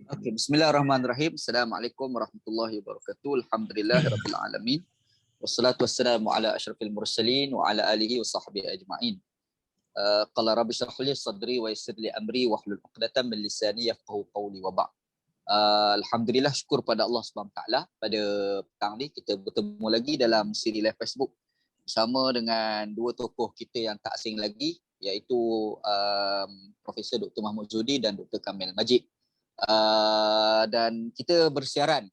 Okey, bismillahirrahmanirrahim. Assalamualaikum warahmatullahi wabarakatuh. Alhamdulillahirabbil alamin. Wassalatu wassalamu ala asyrafil mursalin wa ala alihi wa sahbihi ajma'in. Qala rabbi shrah li sadri wa yassir li amri wahlul 'uqdatam min lisani yafqahu qawli wa ba'd. Alhamdulillah, syukur pada Allah Subhanahu taala, pada petang ni kita bertemu lagi dalam siri live Facebook bersama dengan dua tokoh kita yang tak asing lagi, iaitu Profesor Dr. Mahmud Zudi dan Dr. Kamil Majid. Dan kita bersiaran.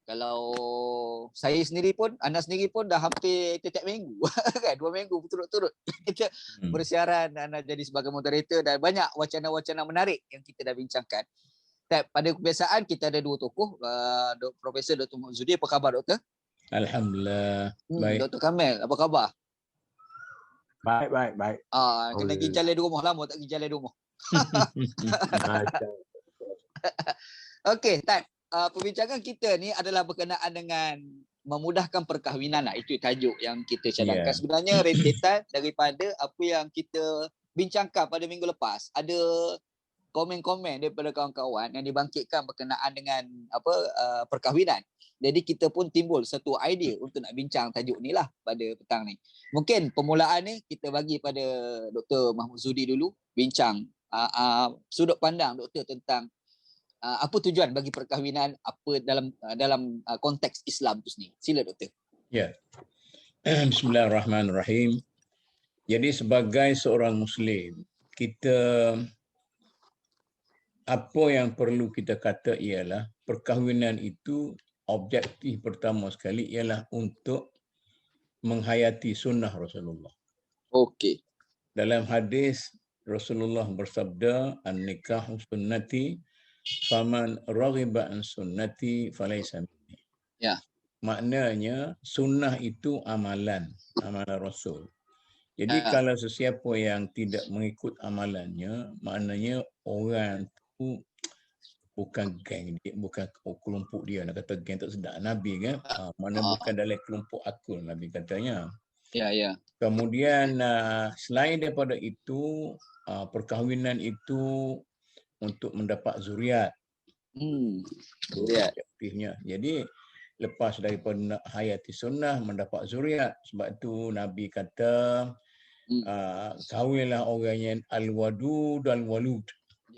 Kalau saya sendiri pun, anda sendiri pun dah hampir setiap minggu kan, 2 minggu berturut-turut kita bersiaran dan anda jadi sebagai moderator, dan banyak wacana-wacana menarik yang kita dah bincangkan. Dan pada kebiasaan kita ada dua tokoh, Profesor Dr. Mahmud Zudi. Apa khabar, Doktor? Alhamdulillah. Baik. Dr. Kamil, apa khabar? Baik. Kena pergi jalan di rumah, lama tak pergi jalan di rumah. Okey, Tan. Perbincangan kita ni adalah berkenaan dengan memudahkan perkahwinan lah. Itu tajuk yang kita cadangkan. Sebenarnya rentetan daripada apa yang kita bincangkan pada minggu lepas. Ada komen-komen daripada kawan-kawan yang dibangkitkan berkenaan dengan perkahwinan. Jadi kita pun timbul satu idea untuk nak bincang tajuk ni lah pada petang ni. Mungkin permulaan ni kita bagi pada Dr. Mahmud Zudi dulu bincang sudut pandang doktor tentang apa tujuan bagi perkahwinan, apa dalam konteks Islam tu sendiri. Sila, Doktor. Ya. Bismillahirrahmanirrahim. Jadi sebagai seorang Muslim, apa yang perlu kita kata ialah perkahwinan itu objektif pertama sekali ialah untuk menghayati sunnah Rasulullah. Okey. Dalam hadis Rasulullah bersabda, "An-nikahu sunnati, faman raghiba an sunnati falaysa minni." Ya. Maknanya sunnah itu amalan Rasul. Jadi kalau sesiapa yang tidak mengikut amalannya, maknanya orang tu bukan geng dia, bukan kelompok dia. Nak kata geng tak sedap Nabi kan. Mana bukan dalam kelompok aku, Nabi katanya. Ya. Kemudian selain daripada itu, perkahwinan itu untuk mendapat zuriat. Zuriat. Objektifnya. Jadi lepas daripada nak hayati sunnah, mendapat zuriat. Sebab itu Nabi kata, kahwinlah orang yang al-wadud al-walud.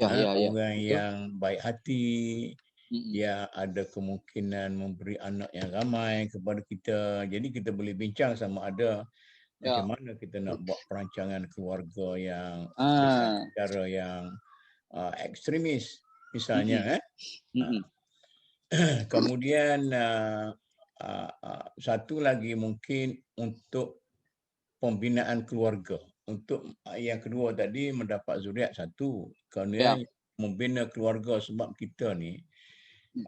Orang yang baik hati, dia ada kemungkinan memberi anak yang ramai kepada kita. Jadi kita boleh bincang sama ada macam mana kita nak buat perancangan keluarga yang secara yang ekstremis misalnya. Kemudian satu lagi mungkin untuk pembinaan keluarga. Untuk yang kedua tadi mendapat zuriat satu. Kerana membina keluarga, sebab kita ni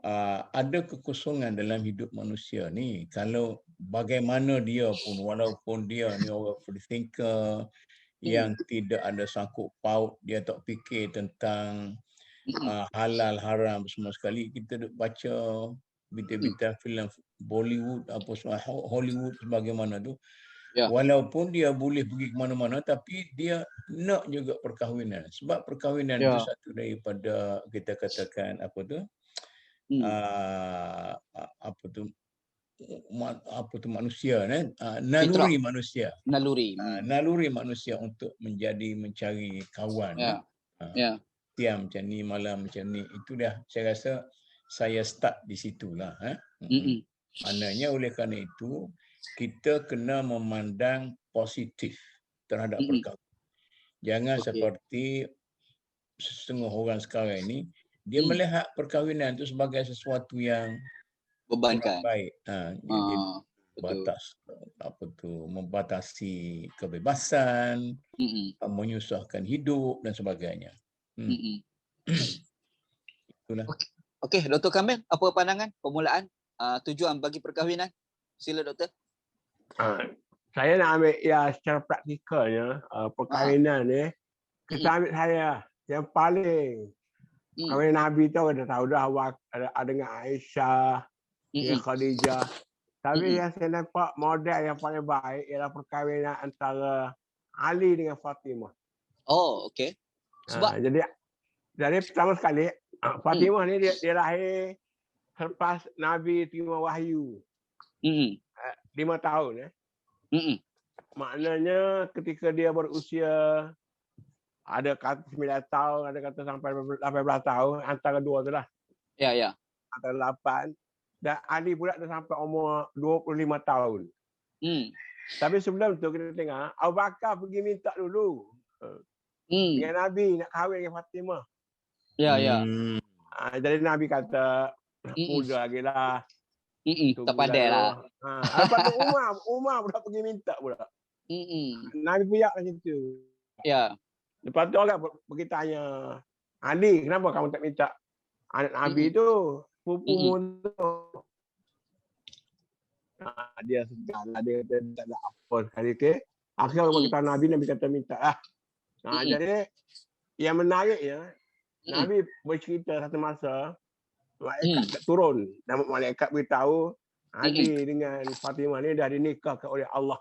ada kekosongan dalam hidup manusia ni. Kalau bagaimana dia pun, walaupun dia ni orang free thinker yang tidak ada sangkut paut, dia tak fikir tentang halal haram semua sekali. Kita duk baca berita-berita filem Bollywood, apa semua, Hollywood sebagaimana tu. Walaupun dia boleh pergi ke mana-mana, tapi dia nak juga perkahwinan. Sebab perkahwinan itu satu daripada kita katakan manusia, naluri manusia. Naluri manusia untuk mencari kawan. Tiam macam ni, malam macam ni. Itu dah saya rasa saya start di situlah. Maknanya oleh kerana itu kita kena memandang positif terhadap perkahwinan. Jangan seperti setengah orang sekarang ini, dia melihat perkahwinan itu sebagai sesuatu yang bebankan. Baik. Jadi membatasi kebebasan, menyusahkan hidup dan sebagainya. Itulah. Okey, Dr. Kamil, apa pandangan permulaan tujuan bagi perkahwinan? Sila, Doktor. Saya nak ambil secara praktikalnya perkahwinan ni, kita ambil saya yang paling kahwin Nabi tu kita tahu dah ada dengan Aisyah, dengan Khadijah. Tapi yang saya nampak model yang paling baik ialah perkahwinan antara Ali dengan Fatimah. Oh, okey. Sebab jadi pertama sekali Fatimah ni dia lahir selepas Nabi terima wahyu. 5 tahun. Maknanya ketika dia berusia ada kata 9 tahun, ada kata sampai 18 tahun, antara dua tu lah. Ya. Antara 8. Dan Ali pula dah sampai umur 25 tahun. Tapi sebelum tu kita tengok, Abu Bakar pergi minta dulu. Dengan Nabi nak kahwin dengan Fatimah. Ya. Jadi Nabi kata, muda lagi lah. Tak pandai lah. Lepas tu Umar pula pergi minta pula. Nabi puyak macam tu. Ya. Lepas tu orang pergi tanya, Ali, kenapa kamu tak minta anak Nabi tu? Pupumu tu. Dia segala, dia tak ada apa sekali. Okay? Akhirnya orang kita Nabi kata minta lah. Jadi, yang menariknya, Nabi bercerita satu masa, malaikat turun. Dan malaikat beritahu, Ali dengan Fatimah ni dah dinikahkan oleh Allah.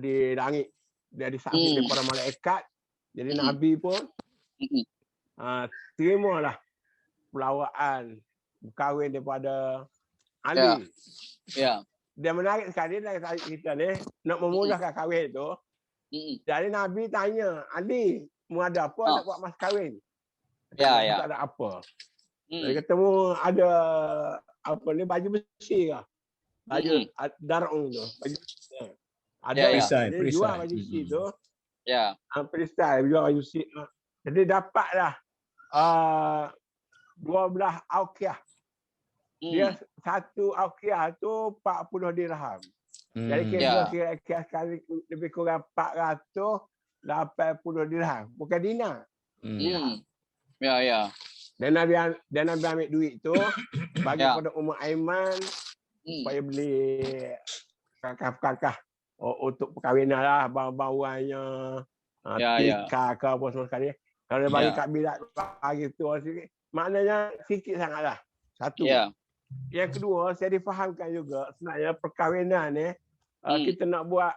Di langit. Dia disaksikan para malaikat. Jadi Nabi pun terimalah pelawaan berkahwin daripada Ali. Ya. Dia menarik sekali dari kita ni, nak memudahkan kahwin tu. Jadi Nabi tanya, Ali, mu ada apa nak buat mas kahwin? Ya. Tak ada apa. Dia ketemu ada apa ni, baju besi ke? Baju darung tu. Baju ada perisai. jual baju besi tu. Ya. Perisai jual baju besi. Jadi dapatlah 12 auqiyah. Dia satu auqiyah tu 40 dirham. Jadi kira-kira sekali lebih kurang 480 dirham. Bukan dinar. Ya. Dan Nabi ambil duit tu bagi kepada Ummu Aiman supaya beli kakak-kakak untuk perkahwinan lah, bau-bauannya, tikar ke apa semua sekali. Kalau dia bagi kat bilat bagi tu sikit, maknanya sikit sangatlah. Satu. Yang kedua, saya difahamkan juga sebenarnya perkahwinan ni kita nak buat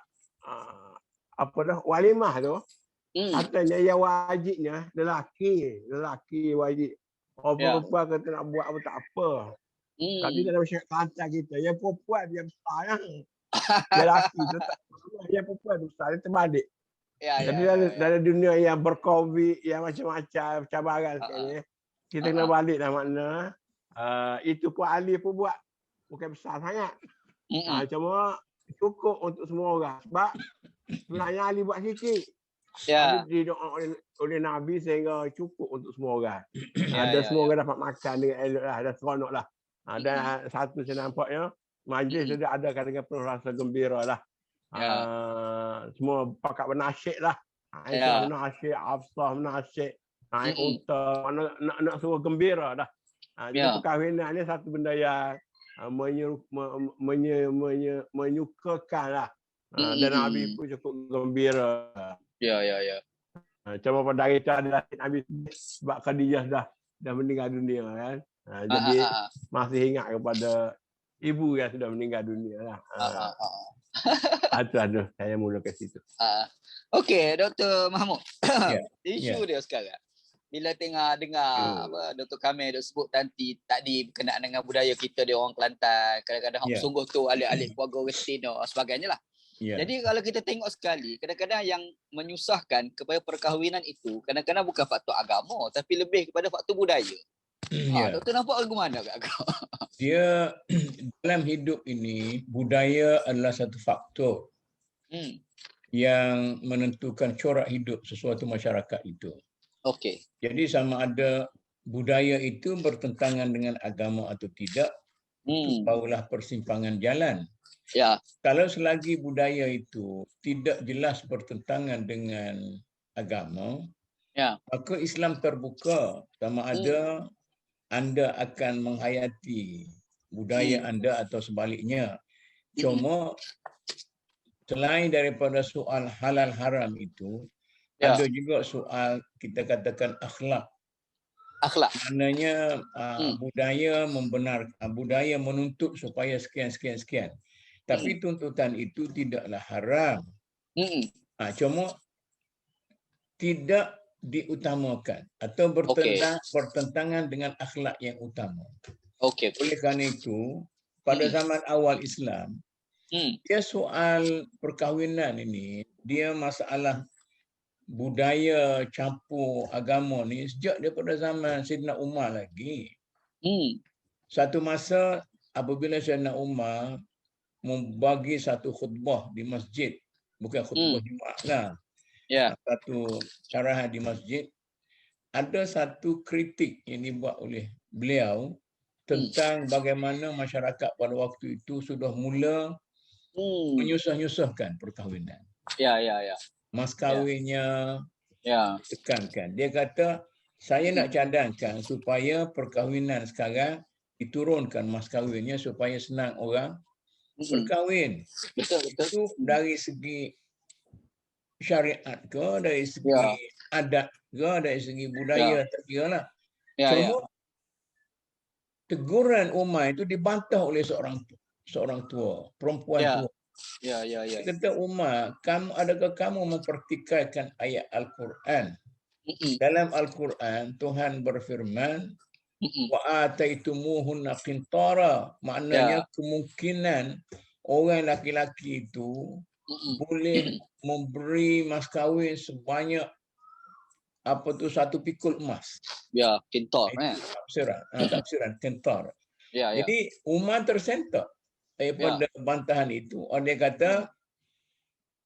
walimah tu. Katanya yang wajibnya lelaki wajib. Orang perempuan kata nak buat apa tak apa. Tapi dalam masyarakat Kelantan kita, yang perempuan dia besar yang lelaki tu tak apa. Yang perempuan tu besar, dia terbalik. Jadi dalam dunia yang berkovid, yang macam-macam cabaran sekarang ni, kita kena balik lah makna. Itu pun Ali pun buat. Bukan besar sangat. Cuma cukup untuk semua orang. Sebab sebenarnya Ali buat sikit. Ali didoa oleh Nabi sehingga cukup untuk semua orang. Dan semua orang dapat makan dengan elok lah. Dan seronok lah. Dan satu saya nampaknya, majlis dia adakan dengan penuh rasa gembira lah. Semua pakat bernasyid lah. Aisyah bernasyid, Hafsah bernasyid, naik unta, nak suruh gembira dah. Jadi perkahwinan ni satu benda yang menyukakan lah. Dan Nabi pun cukup gembira. Ya. Cuma pada hari itu adalah Nabi sebab Khadijah dah meninggal dunia kan. Jadi masih ingat kepada ibu yang sudah meninggal dunia lah. Aduh, saya mula ke situ. Okey, Dr. Mahmud. Isu dia sekarang. Bila tengah dengar Dr. Kamil duk sebut tadi berkenaan dengan budaya kita di orang Kelantan, kadang-kadang sungguh tu alik-alik keluarga orang Tino sebagainya lah. Jadi kalau kita tengok sekali, kadang-kadang yang menyusahkan kepada perkahwinan itu kadang-kadang bukan faktor agama tapi lebih kepada faktor budaya. Doktor nampak ke mana kat kau? Dia dalam hidup ini budaya adalah satu faktor yang menentukan corak hidup sesuatu masyarakat itu. Okey. Jadi sama ada budaya itu bertentangan dengan agama atau tidak, itu barulah persimpangan jalan. Kalau selagi budaya itu tidak jelas bertentangan dengan agama, maka Islam terbuka sama ada anda akan menghayati budaya anda atau sebaliknya. Cuma selain daripada soal halal haram itu, ada juga soal kita katakan akhlak. Maknanya budaya budaya menuntut supaya sekian. Tapi tuntutan itu tidaklah haram. Cuma tidak diutamakan atau bertentangan dengan akhlak yang utama. Oleh kerana itu, pada zaman awal Islam, dia soal perkahwinan ini, dia masalah budaya campur agama ni sejak daripada zaman Sayyidina Umar lagi. Satu masa apabila Sayyidina Umar membagi satu khutbah di masjid, bukan khutbah Jumaat lah, satu syarahan di masjid, ada satu kritik yang dibuat oleh beliau tentang bagaimana masyarakat pada waktu itu sudah mula menyusah-nyusahkan perkahwinan. Mas kahwinnya tekankan. Dia kata, saya nak cadangkan supaya perkahwinan sekarang diturunkan mas kahwinnya supaya senang orang berkahwin. Itu dari segi syariat ke, dari segi adat ke, dari segi budaya, tak kira lah. Cuma teguran Umar itu dibantah oleh seorang tua, perempuan tua. Dia kata, Umar, adakah kamu mempertikaikan ayat Al-Quran? Dalam Al-Quran, Tuhan berfirman, wa ataitumuhunna qintara, maknanya kemungkinan orang laki-laki itu boleh memberi mas kahwin sebanyak satu pikul emas. Qintar. Tafsiran qintar. Jadi Umar tersentak daripada bantahan itu. Dia kata,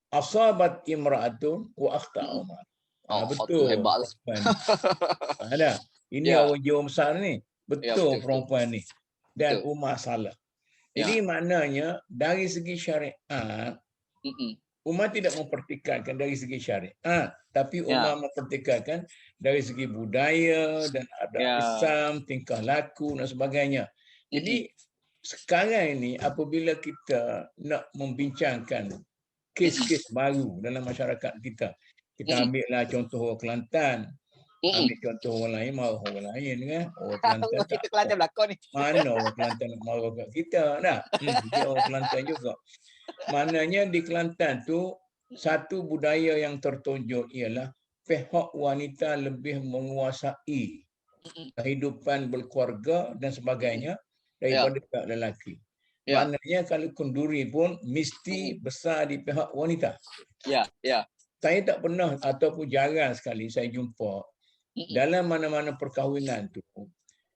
asabat imra'atun wa akhta Umar. Betul. Hebat. Ada. Ini orang jiwa besar ni. Betul perempuan ni. Dan Umar salah. Jadi maknanya dari segi syariat, Umar tidak mempertikaikan dari segi syariat, tapi Umar mempertikaikan dari segi budaya dan adat Islam, tingkah laku dan sebagainya. Jadi sekarang ini apabila kita nak membincangkan kes-kes baru dalam masyarakat kita, kita ambillah contoh orang Kelantan, ambil contoh orang lain, marah orang lain kan. Orang Kelantan tak kita Kelantan belakang ni. mana orang Kelantan nak marah kat kita dah. Dia orang Kelantan juga. Maknanya di Kelantan tu satu budaya yang tertonjol ialah pihak wanita lebih menguasai kehidupan berkeluarga dan sebagainya daripada pihak lelaki. Maknanya kalau kenduri pun mesti besar di pihak wanita. Saya tak pernah ataupun jarang sekali saya jumpa dalam mana-mana perkahwinan tu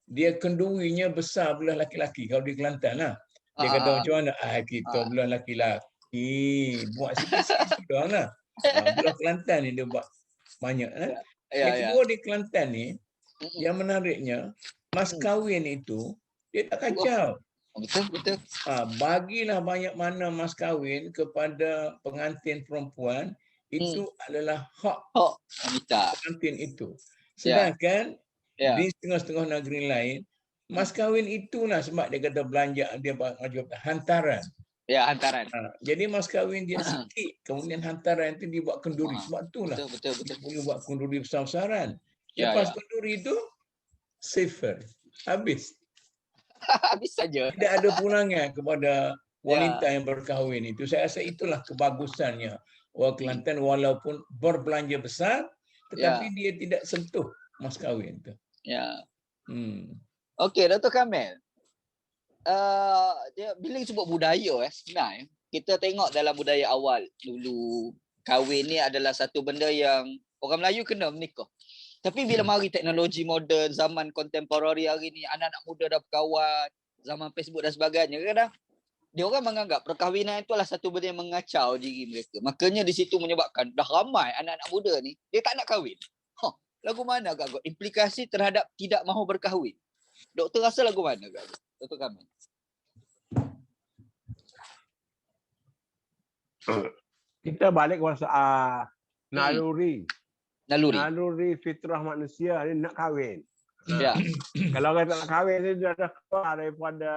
dia kendurinya besar belah laki-laki. Kalau di Kelantan lah. Dia kata macam mana? Kita belah laki-laki. Buat sikit-sikit doang lah. Belah Kelantan ni dia buat banyak. Yang kedua di Kelantan ni, yang menariknya, mas kahwin itu, dia tak kacau. Betul. Bagilah banyak mana mas kahwin kepada pengantin perempuan, itu adalah hak pengantin itu. Sedangkan di setengah-setengah negeri lain, mas kahwin itulah sebab dia kata belanja, dia hantaran. Hantaran. Jadi mas kahwin dia sikit, kemudian hantaran itu dibuat kenduri. Sebab itulah betul. dia boleh buat kenduri besar-besaran. Lepas kenduri itu, safer. Habis. Habis saja. Tidak ada pulangan kepada wanita yang berkahwin itu. Saya rasa itulah kebagusannya orang Kelantan walaupun berbelanja besar, tetapi dia tidak sentuh mas kahwin itu. Okey, Dr. Kamil. Bila sebut budaya sebenarnya, kita tengok dalam budaya awal dulu, kahwin ni adalah satu benda yang orang Melayu kena menikah. Tapi bila mari teknologi moden, zaman kontemporari hari ni, anak-anak muda dah berkawan, zaman Facebook dan sebagainya, kadang dia orang menganggap perkahwinan itu adalah satu benda yang mengacau diri mereka. Makanya di situ menyebabkan dah ramai anak-anak muda ni, dia tak nak kahwin. Lagu mana agak implikasi terhadap tidak mahu berkahwin? Doktor rasa lagu mana agak? Doktor Kamil. Kita balik ke soal naluri. Naluri fitrah manusia ni nak kahwin. Kalau orang tak nak kahwin dia dah keluar daripada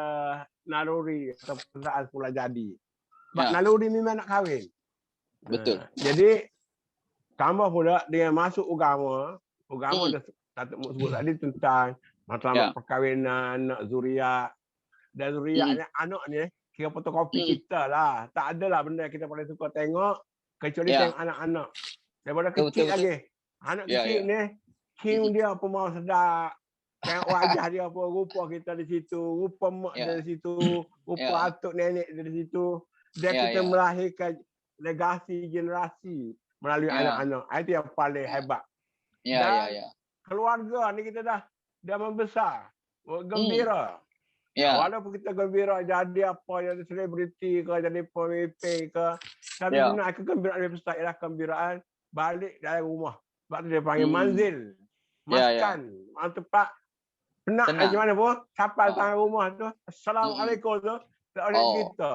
naluri atau perasaan pula jadi. Sebab naluri memang nak kahwin. Betul. Jadi tambah pula dengan masuk agama dah sebut tadi tentang matlamat perkahwinan, nak zuriat. Dan zuriatnya anak ni kira fotokopi kita lah. Tak adalah benda kita paling suka tengok kecuali tengok anak-anak. Daripada kecil lagi. Anak kecil ni, cium dia pun mau sedap. Tengok wajah dia apa, rupa kita di situ, rupa mak dia di situ, rupa atuk nenek dia di situ. Dan kita melahirkan legasi generasi melalui anak-anak. Itu yang paling hebat. Dan keluarga ni kita dah membesar, gembira. Walaupun kita gembira jadi apa, jadi selebriti ke, jadi pemimpin ke, tapi sebenarnya kegembiraan lebih besar ialah kegembiraan balik dalam rumah. Sebab tu dia panggil manzil. Maskan. Tempat penat macam mana pun, sampai tangan rumah tu, Assalamualaikum tu, tak oleh kita.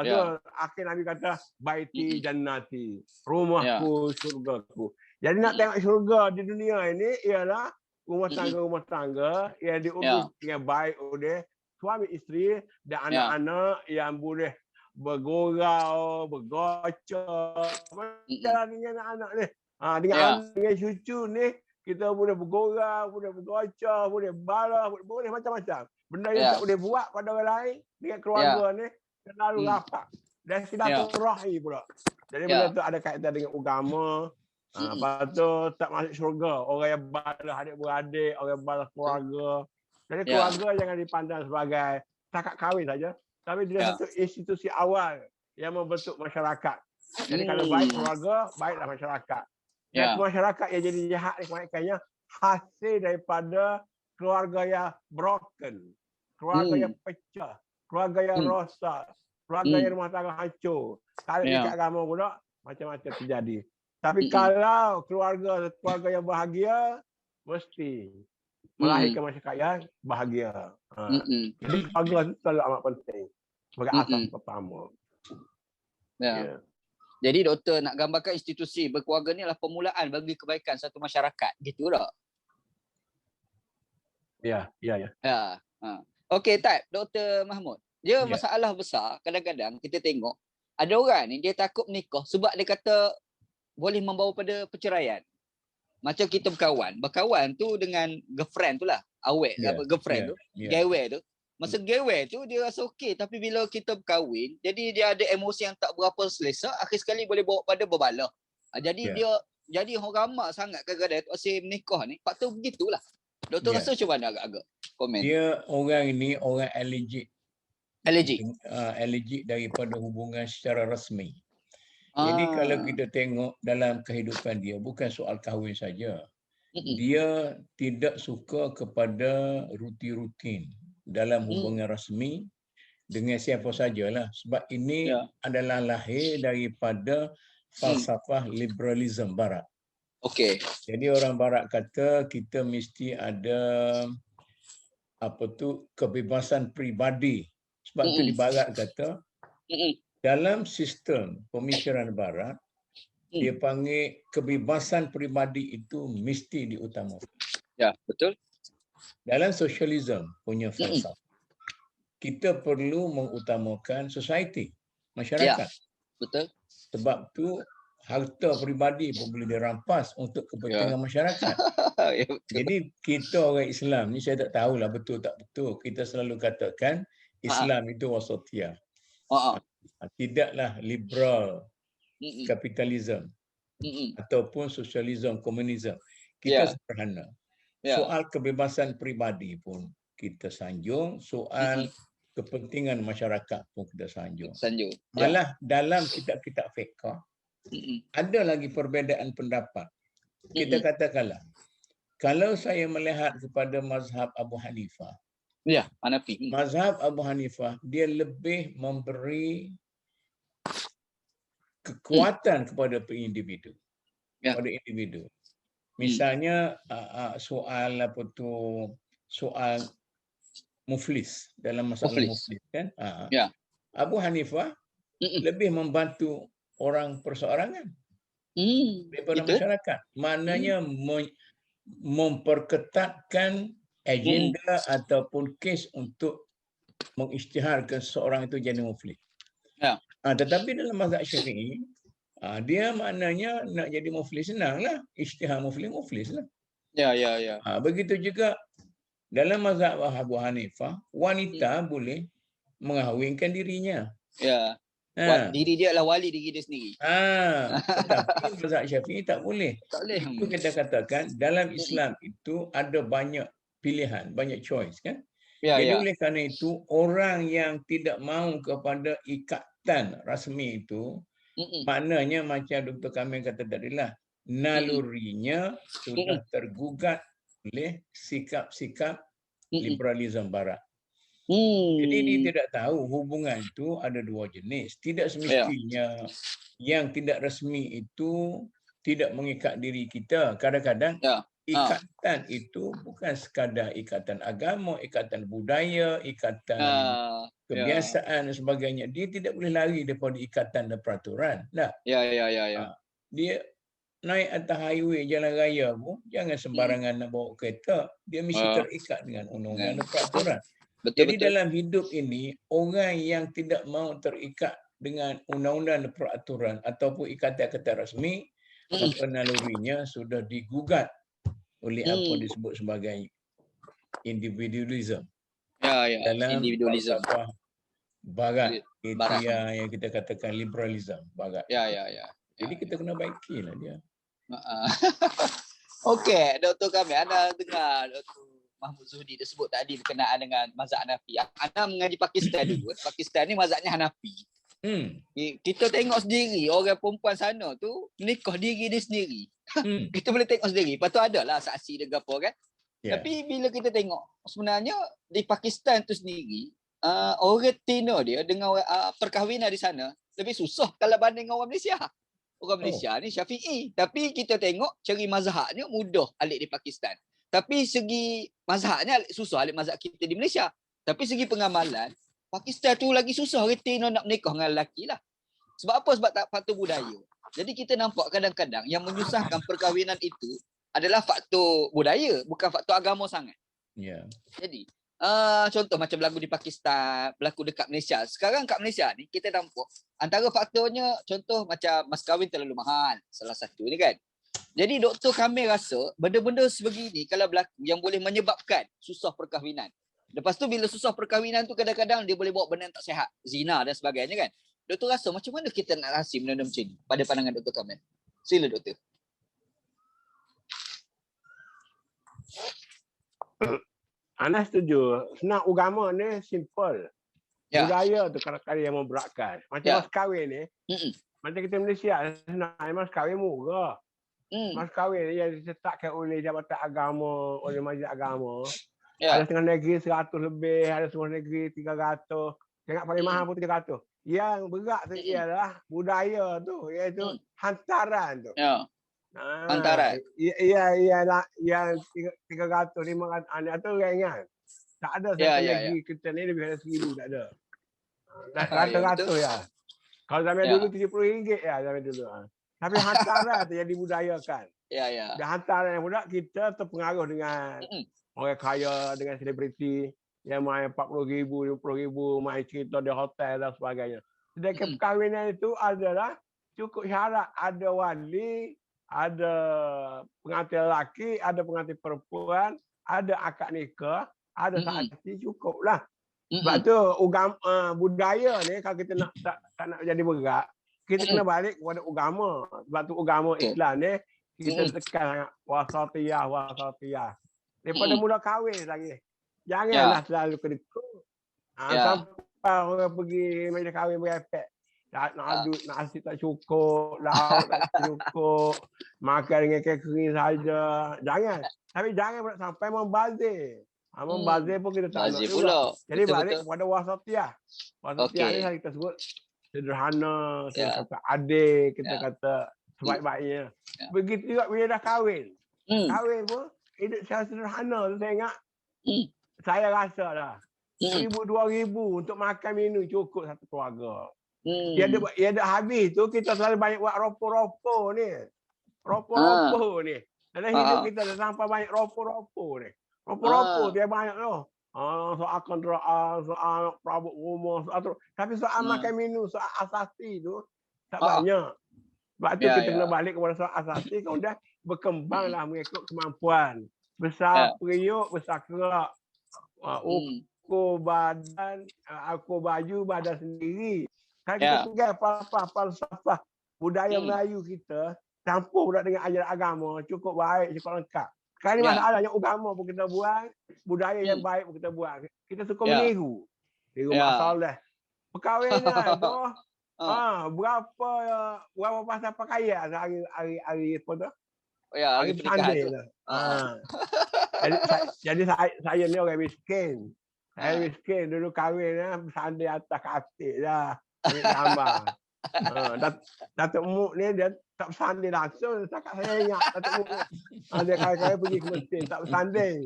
Tu akhir Nabi kata, baiti jannati, rumahku, surgaku. Jadi nak tengok syurga di dunia ini ialah rumah tangga yang diurus dengan baik oleh suami isteri dan anak-anak yang boleh bergurau, bergocok. Macam dengan anak-anak ni. Dengan cucu ni, kita boleh bergurau, boleh bergocok, boleh balas, boleh macam-macam. Benda yang tak boleh buat pada orang lain dengan keluarga ni, terlalu rapat. Dan silaturahmi pula. Jadi benda tu ada kaitan dengan agama. Lepas tu tak masuk syurga. Orang yang balas adik-beradik, orang yang balas keluarga. Jadi keluarga jangan dipandang sebagai setakat kahwin saja. Tapi dia satu institusi awal yang membentuk masyarakat. Jadi kalau baik keluarga, baiklah masyarakat. Dan masyarakat yang jadi jahat ni kebanyakannya hasil daripada keluarga yang broken. Keluarga yang pecah. Keluarga yang rosak. Keluarga yang rumah tangga hancur. Kalau dekat agama pula, macam-macam terjadi. Tapi kalau keluarga yang bahagia, mesti melahirkan masyarakat yang bahagia. Jadi keluarga itu selalu amat penting sebagai asas pertama. Jadi doktor nak gambarkan institusi berkeluarga ni adalah permulaan bagi kebaikan satu masyarakat. Gitu tak? Ya. Okey, Tat, Dr. Mahmud. Dia masalah besar, kadang-kadang kita tengok ada orang ni dia takut menikah sebab dia kata boleh membawa pada perceraian. Macam kita berkawan tu dengan girlfriend tu lah, girlfriend tu, gewer tu. Masa gewer tu dia rasa okey, tapi bila kita berkahwin, jadi dia ada emosi yang tak berapa selesa, akhir sekali boleh bawa pada berbalah. Jadi orang ramai sangat kadang-kadang asyik menikah ni, faktor begitulah. Doktor rasa macam mana agak-agak komen? Dia orang ini orang allergic daripada hubungan secara rasmi. Jadi kalau kita tengok dalam kehidupan dia, bukan soal kahwin saja. Dia tidak suka kepada rutin-rutin dalam hubungan rasmi dengan siapa sajalah. Sebab ini adalah lahir daripada falsafah liberalism barat. Okey. Jadi orang barat kata kita mesti ada kebebasan peribadi. Sebab itu di barat kata dalam sistem pemikiran barat dia panggil kebebasan peribadi itu mesti diutamakan. Ya, betul. Dalam sosialisme punya falsafah kita perlu mengutamakan society, masyarakat. Ya, betul. Sebab tu harta peribadi pun boleh dirampas untuk kepentingan masyarakat. Jadi kita orang Islam ni, saya tak tahulah betul tak betul. Kita selalu katakan Islam itu wasatiyah. Tidaklah liberal kapitalisme ataupun sosialisme komunisme. Kita sederhana. Soal kebebasan peribadi pun kita sanjung, soal kepentingan masyarakat pun kita sanjung. Malah dalam kitab-kitab fiqh ada lagi perbezaan pendapat. Kita katakanlah, kalau saya melihat kepada mazhab Abu Hanifah, Hanafi. Mazhab Abu Hanifah dia lebih memberi kekuatan kepada individu. Pada individu. Misalnya soal soal muflis dalam masalah muflis kan? Abu Hanifah lebih membantu orang perseorangan daripada masyarakat. Maknanya memperketatkan agenda ataupun kes untuk mengisytiharkan seorang itu jadi muflis. Tetapi dalam mazhab Syafi'i, dia maknanya nak jadi muflis senanglah, isytihar muflis lah. Begitu juga dalam mazhab Abu Hanifah, wanita boleh mengahwinkan dirinya. Diri dia adalah wali diri dia sendiri. Tetapi mazhab Syafi'i tak boleh. Tak boleh. Itu kita katakan dalam Islam itu ada banyak pilihan, banyak choice kan. Jadi oleh kerana itu orang yang tidak mahu kepada ikatan rasmi itu maknanya macam Dr. Kamil kata tadi lah, nalurinya sudah tergugat oleh sikap-sikap liberalisme barat. Jadi dia tidak tahu hubungan itu ada dua jenis. Tidak semestinya yang tidak resmi itu tidak mengikat diri kita. Kadang-kadang ikatan itu bukan sekadar ikatan agama, ikatan budaya, ikatan kebiasaan dan sebagainya. Dia tidak boleh lari daripada ikatan dan peraturan. Nah, dia naik atas highway jalan raya pun jangan sembarangan nak bawa kereta. Dia mesti terikat dengan undang-undang dan peraturan. Jadi dalam hidup ini, orang yang tidak mahu terikat dengan undang-undang dan peraturan ataupun ikatan-ikatan rasmi, maka nalurinya sudah digugat oleh apa disebut sebagai individualism. Dalam individualism. Barat, itu yang kita katakan liberalism barat. Jadi kita kena baikilah dia. Okey, Dr. Kamil, anda dengar Dr. Mahmud Zuhdi dia sebut tadi berkenaan dengan mazhab Hanafi. Anda mengaji Pakistan dulu. Pakistan ni mazhabnya Hanafi. Kita tengok sendiri orang perempuan sana tu menikah diri dia sendiri. Kita boleh tengok sendiri. Lepas tu adalah saksi dia apa kan. Tapi bila kita tengok sebenarnya di Pakistan tu sendiri orang Tino dia dengan perkahwinan di sana lebih susah kalau banding orang Malaysia. Orang Malaysia ni Syafi'i. Tapi kita tengok cari mazhabnya mudah alik di Pakistan. Tapi segi mazhabnya susah alik mazhab kita di Malaysia. Tapi segi pengamalan, Pakistan tu lagi susah Tino nak menikah dengan lelaki lah. Sebab apa? Sebab tak faktor budaya. Jadi kita nampak kadang-kadang yang menyusahkan perkahwinan itu adalah faktor budaya, bukan faktor agama sangat. Jadi, contoh macam berlaku di Pakistan, berlaku dekat Malaysia. Sekarang kat Malaysia ni, kita nampak antara faktornya, contoh macam mas kahwin terlalu mahal. Salah satu ni kan. Jadi Dr. Kamil rasa benda-benda sebegini kalau berlaku yang boleh menyebabkan susah perkahwinan. Lepas tu bila susah perkahwinan tu kadang-kadang dia boleh bawa benda yang tak sihat, zina dan sebagainya kan. Doktor rasa macam mana kita nak rahsia benda-benda macam ni pada pandangan Dr. Kamil? Sila Doktor. Anda setuju. Senang agama ni simple. Budaya tu kadang-kadang yang memberatkan. Macam mas kahwin ni. Macam kita Malaysia senang mas kahwin murah. Mas kahwin yang ditetapkan oleh Jabatan Agama, oleh Majlis Agama. Ada setengah negeri 100 lebih, ada setengah negeri 300. Tengok paling mahal pun 300. Yang berat tu ialah budaya tu, iaitu hantaran tu. Hantaran. Yang 300, 500 tu ringan. Tak ada satu negeri kita ni lebih dari 1,000, tak ada. Rata-rata ya. Kalau zaman dulu RM70 ya zaman dulu. Tapi hantaran tu yang dibudayakan. Dan hantaran yang budak kita terpengaruh dengan orang kaya, dengan selebriti yang main RM40,000, RM50,000, main cerita di hotel dan sebagainya. Sedangkan perkahwinan itu adalah cukup syarat. Ada wali, ada pengantin lelaki, ada pengantin perempuan, ada akad nikah, ada saksi, cukuplah. Sebab tu budaya ni kalau kita nak tak nak jadi berat, kita kena balik kepada agama. Sebab tu agama Islam ni kita tekan wasatiyah. Daripada mula kahwin lagi. Janganlah selalu kedekut. Sampai orang pergi majlis kahwin berepek. Nak asyik tak cukup, lauk tak cukup, makan dengan catering saja. Jangan. Tapi jangan pula sampai membazir. Membazir pun kita tak nak juga. Jadi balik kepada wasatiyah. Wasatiyah ni kita sebut sederhana, kita kata adil, kita kata sebaik-baiknya. Begitu juga bila dah kahwin. Kahwin pun hidup secara sederhana tu saya ingat. Saya rasa lah. RM1,000, RM2,000 untuk makan minum cukup satu keluarga. Dia ada habis tu kita selalu banyak buat ropo-ropo ni. Ropo-ropo ni. Dalam hidup kita dah sampai banyak ropo-ropo ni. Ropo-ropo dia banyak tu. Soal kontraan, soal perabot rumah, soal tu. Tapi soal makan minum, soal asasi tu tak banyak. Sebab tu kita kena balik kepada soal asasi, kemudian berkembanglah mengikut kemampuan. Besar periuk, besar kerak. Ukur badan, ukur baju badan sendiri. Kalau kita pegang falsafah budaya Hmm. Melayu kita, campur pula dengan ajaran agama, cukup baik, cukup lengkap. Sekarang ni Ya. masalahnya agama pun kita buang, budaya yang baik pun kita buang. Kita suka Ya. meniru. Tiru Ya. Mak Soleh. Perkahwinan tu, Ah. berapa pasal pakaian hari apa tu? Ya, hari Hari pernikahan Sunday tu. tu. Jadi saya ni orang miskin. Saya Ah. miskin dulu kahwin bersanding atas katil dah. Ambil gambar. Datuk Muk ni dia tak bersanding langsung. Setakat saya ingat Datuk Muk ni. Dia kali-kali pergi ke mesin, tak bersanding.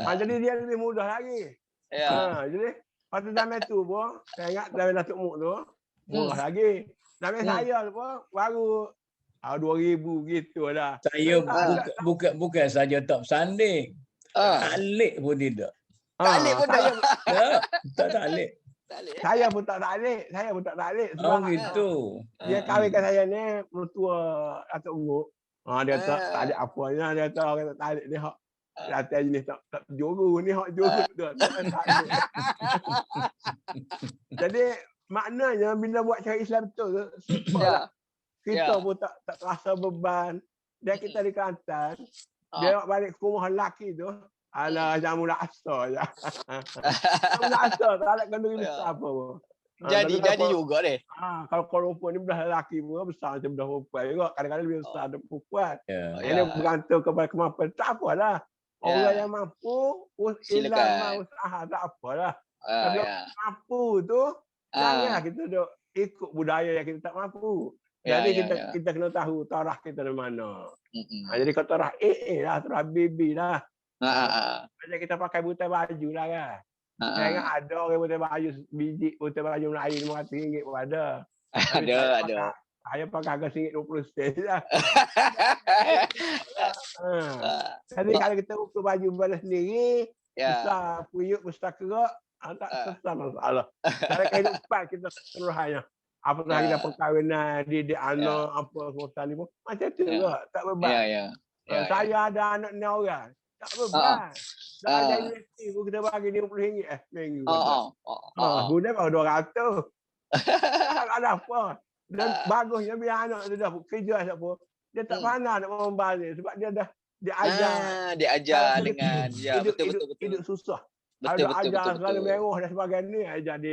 Jadi dia lebih mudah lagi. Ya. Jadi pada zaman tu pun, saya ingat zaman Datuk Muk tu, murah lagi. Zaman saya tu pun baru 2000 gitu dah. Saya bukan saja tak bersanding. Alik pun tidak. Tak alik pun dah. Tak alik. Saya pun tak alik. Oh gitu. Dia kahwinkan saya ni mertua Datuk Muk. Dia tak ada apanya, dia tahu orang tak alik ni hak latihan jenis tak juru ni hak juru tu. Jadi maknanya bila buat cara Islam betul simple lah. Kita pun tak terasa beban. Dan kita di Kelantan, dia balik ke rumah lelaki tu, ala jamu laksa je. Jamu laksa, tak ada kenduri besar apa pun. Jadi juga deh. Kalau perempuan ni belah lelaki pun besar macam belah perempuan juga. Kadang-kadang lebih besar dari perempuan. Ini bergantung kepada kemampuan. Tak apalah. Orang yang mampu, Islam usaha tak apalah. Kalau mampu tu, janganlah kita duk ikut budaya yang kita tak mampu. Jadi kita kena tahu tarah kita di mana. Jadi kalau tarah AA lah, tarah BB lah. Macam kita pakai butai baju lah kan. Saya ingat ada orang butai baju, biji butai baju Melayu RM500 pun ada. Ada. Saya pakai harga RM20 lah. Jadi kalau kita ukur baju balas sendiri, besar puyuk, besar kerak, tak selesai masalah. Dalam kehidupan kita keseluruhannya. Apakah kita perkahwinan, didik anak, apa semua sekali pun. Macam tu juga, tak beban. Saya ada anak ni orang. Tak beban. Dah ada universiti pun kita bagi RM50 seminggu. Guna baru RM200. Tak ada apa. Dan bagusnya biar anak tu dah kerja apa. Dia tak pandai nak membalik sebab dia ajar. Dia ajar dengan betul. Hidup susah. Betul. Selalu merah dan sebagainya jadi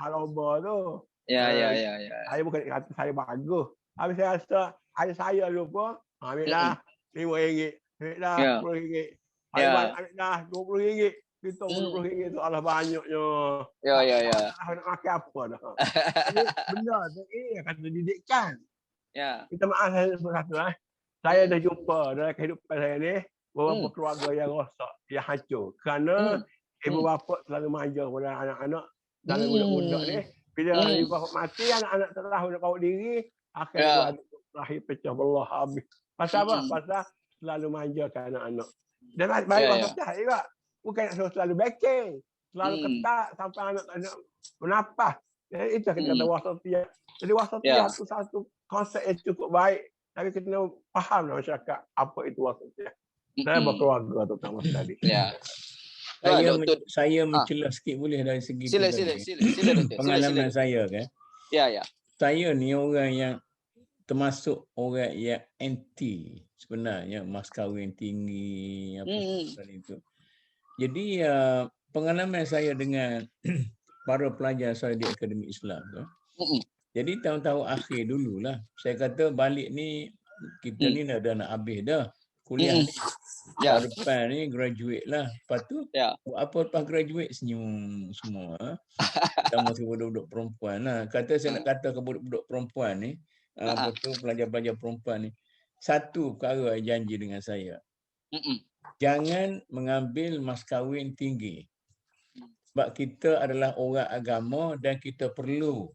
haloba tu. Saya bukan kata saya bagus. Habis saya rasa ayah saya lupa. Ambil lah RM5. Ambil lah RM10. Ambil lah RM20. Kita RM20 tu Allah banyaknya. Nak makan apa dah. Benda tu kata didikan. Kita maaf saya sebut satu lah. Saya dah jumpa dalam kehidupan saya ni beberapa keluarga yang rosak, yang hancur. Kerana ibu bapa selalu manja pada anak-anak dan budak-budak ni. Bila ibu bapa mati, anak-anak tak tahu nak bawa diri, akhirnya lahir pecah belah habis. Pasal apa? Pasal selalu manjakan anak-anak. Dan baik wasatiyah juga. Bukan nak selalu backing. Selalu ketat sampai anak tak nak bernafas. Jadi itu kita kata wasatiyah. Jadi wasatiyah itu satu konsep yang cukup baik. Tapi kita kena fahamlah masyarakat apa itu wasatiyah. Saya berkeluarga terutama sekali. Saya mencela sikit boleh dari segi sila, pengalaman saya kan. Saya ni orang yang termasuk orang yang anti sebenarnya mas kahwin tinggi apa itu. Jadi pengalaman saya dengan para pelajar saya di Akademi Islam tu. Jadi tahun-tahun akhir dululah saya kata balik ni kita ni dah nak habis dah kuliah ni. Tahun depan ni graduate lah. Lepas tu buat apa lepas graduate senyum semua. Kita masih budak-budak perempuan lah. Kata saya nak kata ke budak-budak perempuan ni, betul pelajar-pelajar perempuan ni, satu perkara janji dengan saya. Jangan mengambil mas kahwin tinggi. Sebab kita adalah orang agama dan kita perlu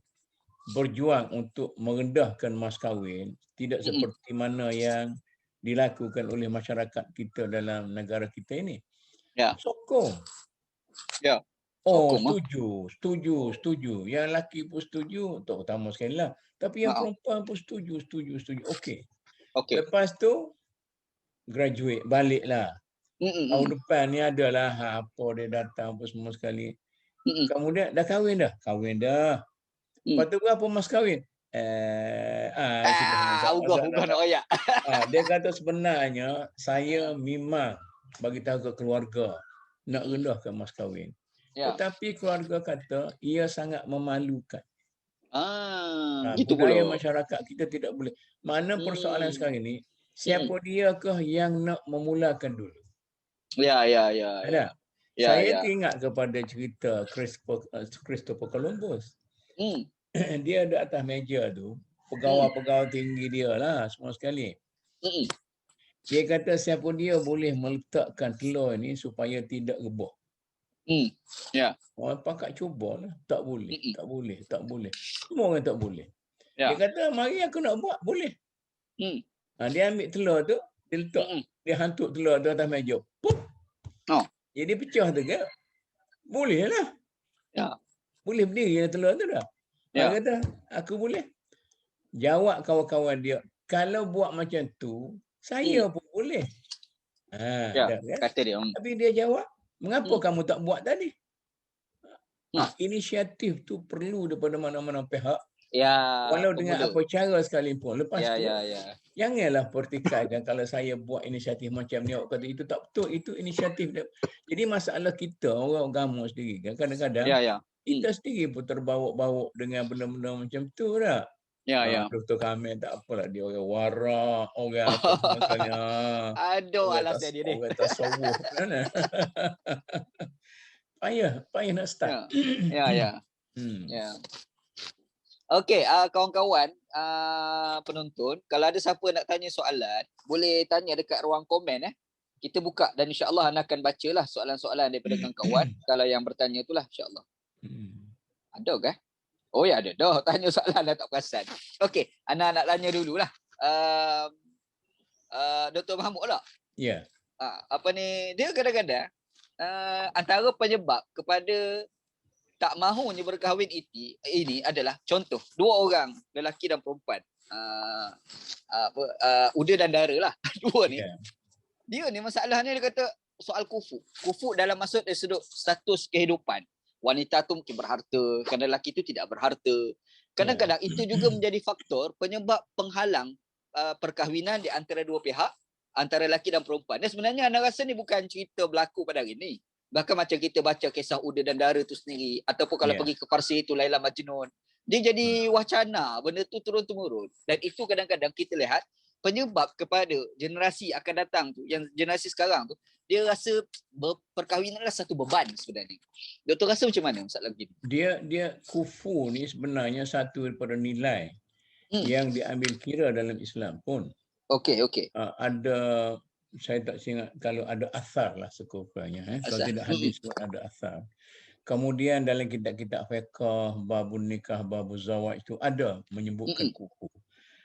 berjuang untuk merendahkan mas kahwin. Tidak seperti mana yang dilakukan oleh masyarakat kita dalam negara kita ini. Sokong. Setuju. Yang lelaki pun setuju, terutama sekali lah. Tapi yang perempuan pun setuju. Okey. Lepas tu, graduate, baliklah. Tahun depan ni adalah apa dia datang apa semua sekali. Kemudian dah kahwin dah? Kahwin dah. Lepas tu berapa mas kahwin? Ugah nak royak. Dia kata sebenarnya saya memang bagi tahu ke keluarga nak rendahkan mas kahwin. Tetapi keluarga kata ia sangat memalukan. Gitu Budaya pula. masyarakat kita tidak boleh. Mana persoalan sekarang ini, siapa diakah yang nak memulakan dulu? Ya. Saya teringat kepada cerita Christopher Columbus. Dia ada atas meja tu, pegawai-pegawai tinggi dia lah semua sekali. Dia kata siapa dia boleh meletakkan telur ni supaya tidak rebah. Orang pakat cubalah, tak boleh. Semua orang tak boleh. Dia kata mari aku nak buat, boleh. Dia ambil telur tu, dia letak, dia hantuk telur tu atas meja. Pup. Jadi pecah tu ke? Boleh lah. Boleh berdiri telur tu dah. Dia kata, aku boleh. Jawab kawan-kawan dia, kalau buat macam tu, saya pun boleh. Kata dia. Tapi dia jawab, mengapa kamu tak buat tadi? Inisiatif tu perlu daripada mana-mana pihak. Walau dengan apa cara sekalipun. Lepas tu, janganlah pertikaikan kalau saya buat inisiatif macam ni. Awak kata itu tak betul, itu inisiatif. Jadi masalah kita, orang agama sendiri kan, kadang-kadang kita sendiri pun terbawa-bawa dengan benda-benda macam tu tak? Dr. Kamil tak apalah, dia orang warak, orang apa misalnya. Aduh, alasnya dia ni. Orang tasawuf kan. Payah nak start. Ya. Okey, kawan-kawan penonton, kalau ada siapa nak tanya soalan, boleh tanya dekat ruang komen Kita buka dan insya-Allah Ana akan bacalah soalan-soalan daripada kawan-kawan kalau yang bertanya itulah insya-Allah. Ada ke? Oh ya ada. Dah tanya soalan dah tak perasan. Okey, Ana nak tanya dululah. Dr. Mahmud lah. Ya. Apa ni, dia kadang-kadang antara penyebab kepada tak mahunya berkahwin ini adalah contoh dua orang lelaki dan perempuan. Uda dan dara lah. Dua ni. Dia ni masalahnya dia kata soal kufu. Kufu dalam maksud dari sudut status kehidupan. Wanita tu mungkin berharta, kan lelaki tu tidak berharta. Kadang-kadang itu juga menjadi faktor penyebab penghalang perkahwinan di antara dua pihak, antara lelaki dan perempuan. Dan sebenarnya Ana rasa ni bukan cerita berlaku pada hari ni. Bahkan macam kita baca kisah Uda dan Dara tu sendiri, ataupun kalau pergi ke Farsi itu Laila Majnun, dia jadi wacana, benda tu turun-temurun. Dan itu kadang-kadang kita lihat penyebab kepada generasi akan datang tu, yang generasi sekarang tu, dia rasa perkahwinan adalah satu beban sebenarnya. Doktor rasa macam mana masalah begini? Dia kufu ni sebenarnya satu daripada nilai yang diambil kira dalam Islam pun. Okey. Ada, saya tak ingat kalau ada asar lah sekurang-kurangnya. Kalau tidak hadis pun ada asar. Kemudian dalam kitab-kitab fiqh, babun nikah, babun zawaj itu ada menyebutkan kufu.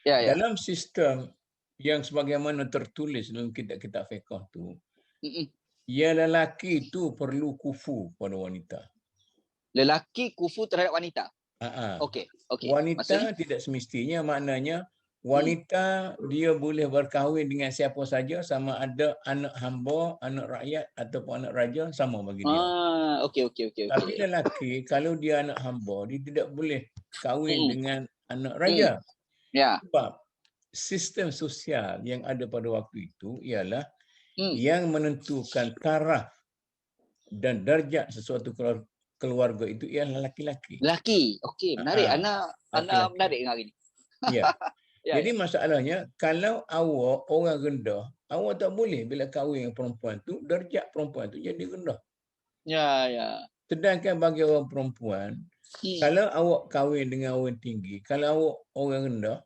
Dalam sistem yang sebagaimana tertulis dalam kitab-kitab fiqh tu, ya lelaki itu perlu kufu pada wanita. Lelaki kufu terhadap wanita? Okey. Wanita maksudnya? tidak semestinya, maknanya wanita dia boleh berkahwin dengan siapa saja, sama ada anak hamba, anak rakyat ataupun anak raja, sama bagi dia. Okey. Tapi lelaki kalau dia anak hamba, dia tidak boleh kahwin dengan anak raja. Sebab sistem sosial yang ada pada waktu itu ialah yang menentukan taraf dan darjat sesuatu keluarga itu ialah laki-laki. Lelaki. Okey, menarik. Ana menarik dengan hari ni. Jadi masalahnya, kalau awak orang rendah, awak tak boleh bila kahwin dengan perempuan tu, darjat perempuan tu jadi rendah. Sedangkan bagi orang perempuan, kalau awak kahwin dengan orang tinggi, kalau awak orang rendah,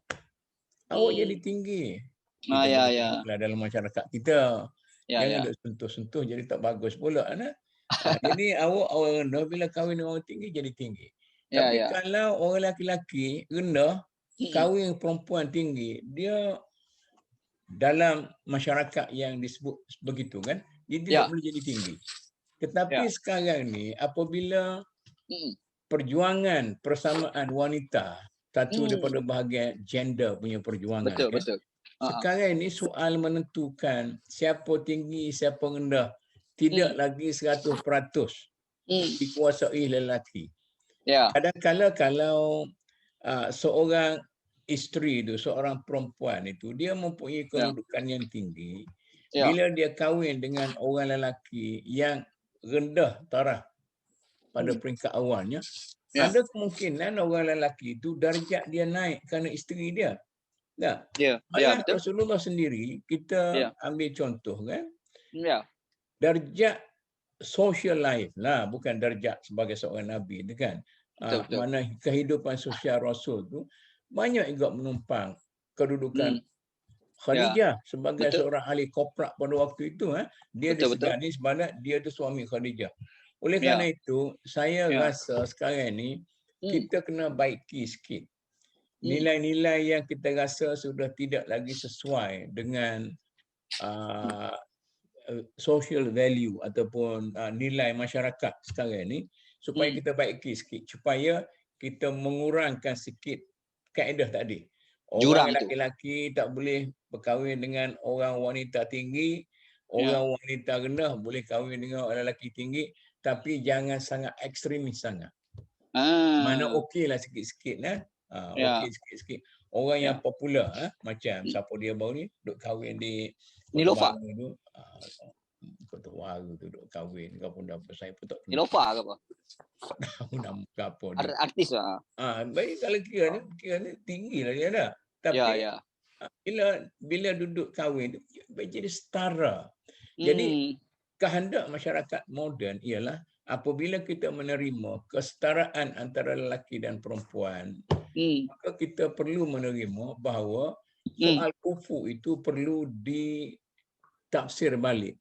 awak jadi tinggi. Dalam masyarakat kita. Jangan duk sentuh-sentuh jadi tak bagus pula. Jadi awak orang rendah bila kahwin dengan orang tinggi jadi tinggi. Tapi kalau orang lelaki rendah kahwin perempuan tinggi, dia dalam masyarakat yang disebut begitu kan, dia tidak boleh jadi tinggi. Tetapi sekarang ni apabila perjuangan persamaan wanita, satu daripada bahagian gender punya perjuangan. Betul. Sekarang ini soal menentukan siapa tinggi, siapa rendah tidak lagi 100% dikuasai lelaki. Kadang-kadang kalau seorang isteri itu, seorang perempuan itu, dia mempunyai kedudukan yang tinggi. Bila dia kahwin dengan orang lelaki yang rendah taraf pada peringkat awalnya, ada kemungkinan orang lelaki itu darjat dia naik kerana isteri dia. Tak? Malah Rasulullah sendiri, kita ambil contoh kan, darjat social life lah, bukan darjat sebagai seorang Nabi itu kan. Mana kehidupan sosial Rasul tu banyak juga menumpang kedudukan Khadijah sebagai seorang ahli korporat pada waktu itu. Dia disegani sebenarnya dia tu suami Khadijah. Oleh kerana itu, saya rasa sekarang ni kita kena baiki sikit. Nilai-nilai yang kita rasa sudah tidak lagi sesuai dengan social value ataupun nilai masyarakat sekarang ni, supaya kita baiki sikit, supaya kita mengurangkan sikit kaedah tadi. Orang lelaki tak boleh berkahwin dengan orang wanita tinggi, orang wanita rendah boleh kahwin dengan orang lelaki tinggi, tapi jangan sangat ekstremis sangat. Mana okeylah sikit-sikit okey sikit-sikit. Orang yang popular macam siapa dia baru ni duk kahwin di Nilofa tu. Kota Baru tu duk kahwin ke pun apa, saya pun tak tahu. Nilofa ke apa? Tahu nama ke apa dia. Artis lah. Baik kalau kira ni tinggi lah dia dah. Tapi bila duduk kahwin tu jadi setara. Jadi kehendak masyarakat moden ialah apabila kita menerima kesetaraan antara lelaki dan perempuan, maka kita perlu menerima bahawa soal kufu itu perlu ditafsir balik.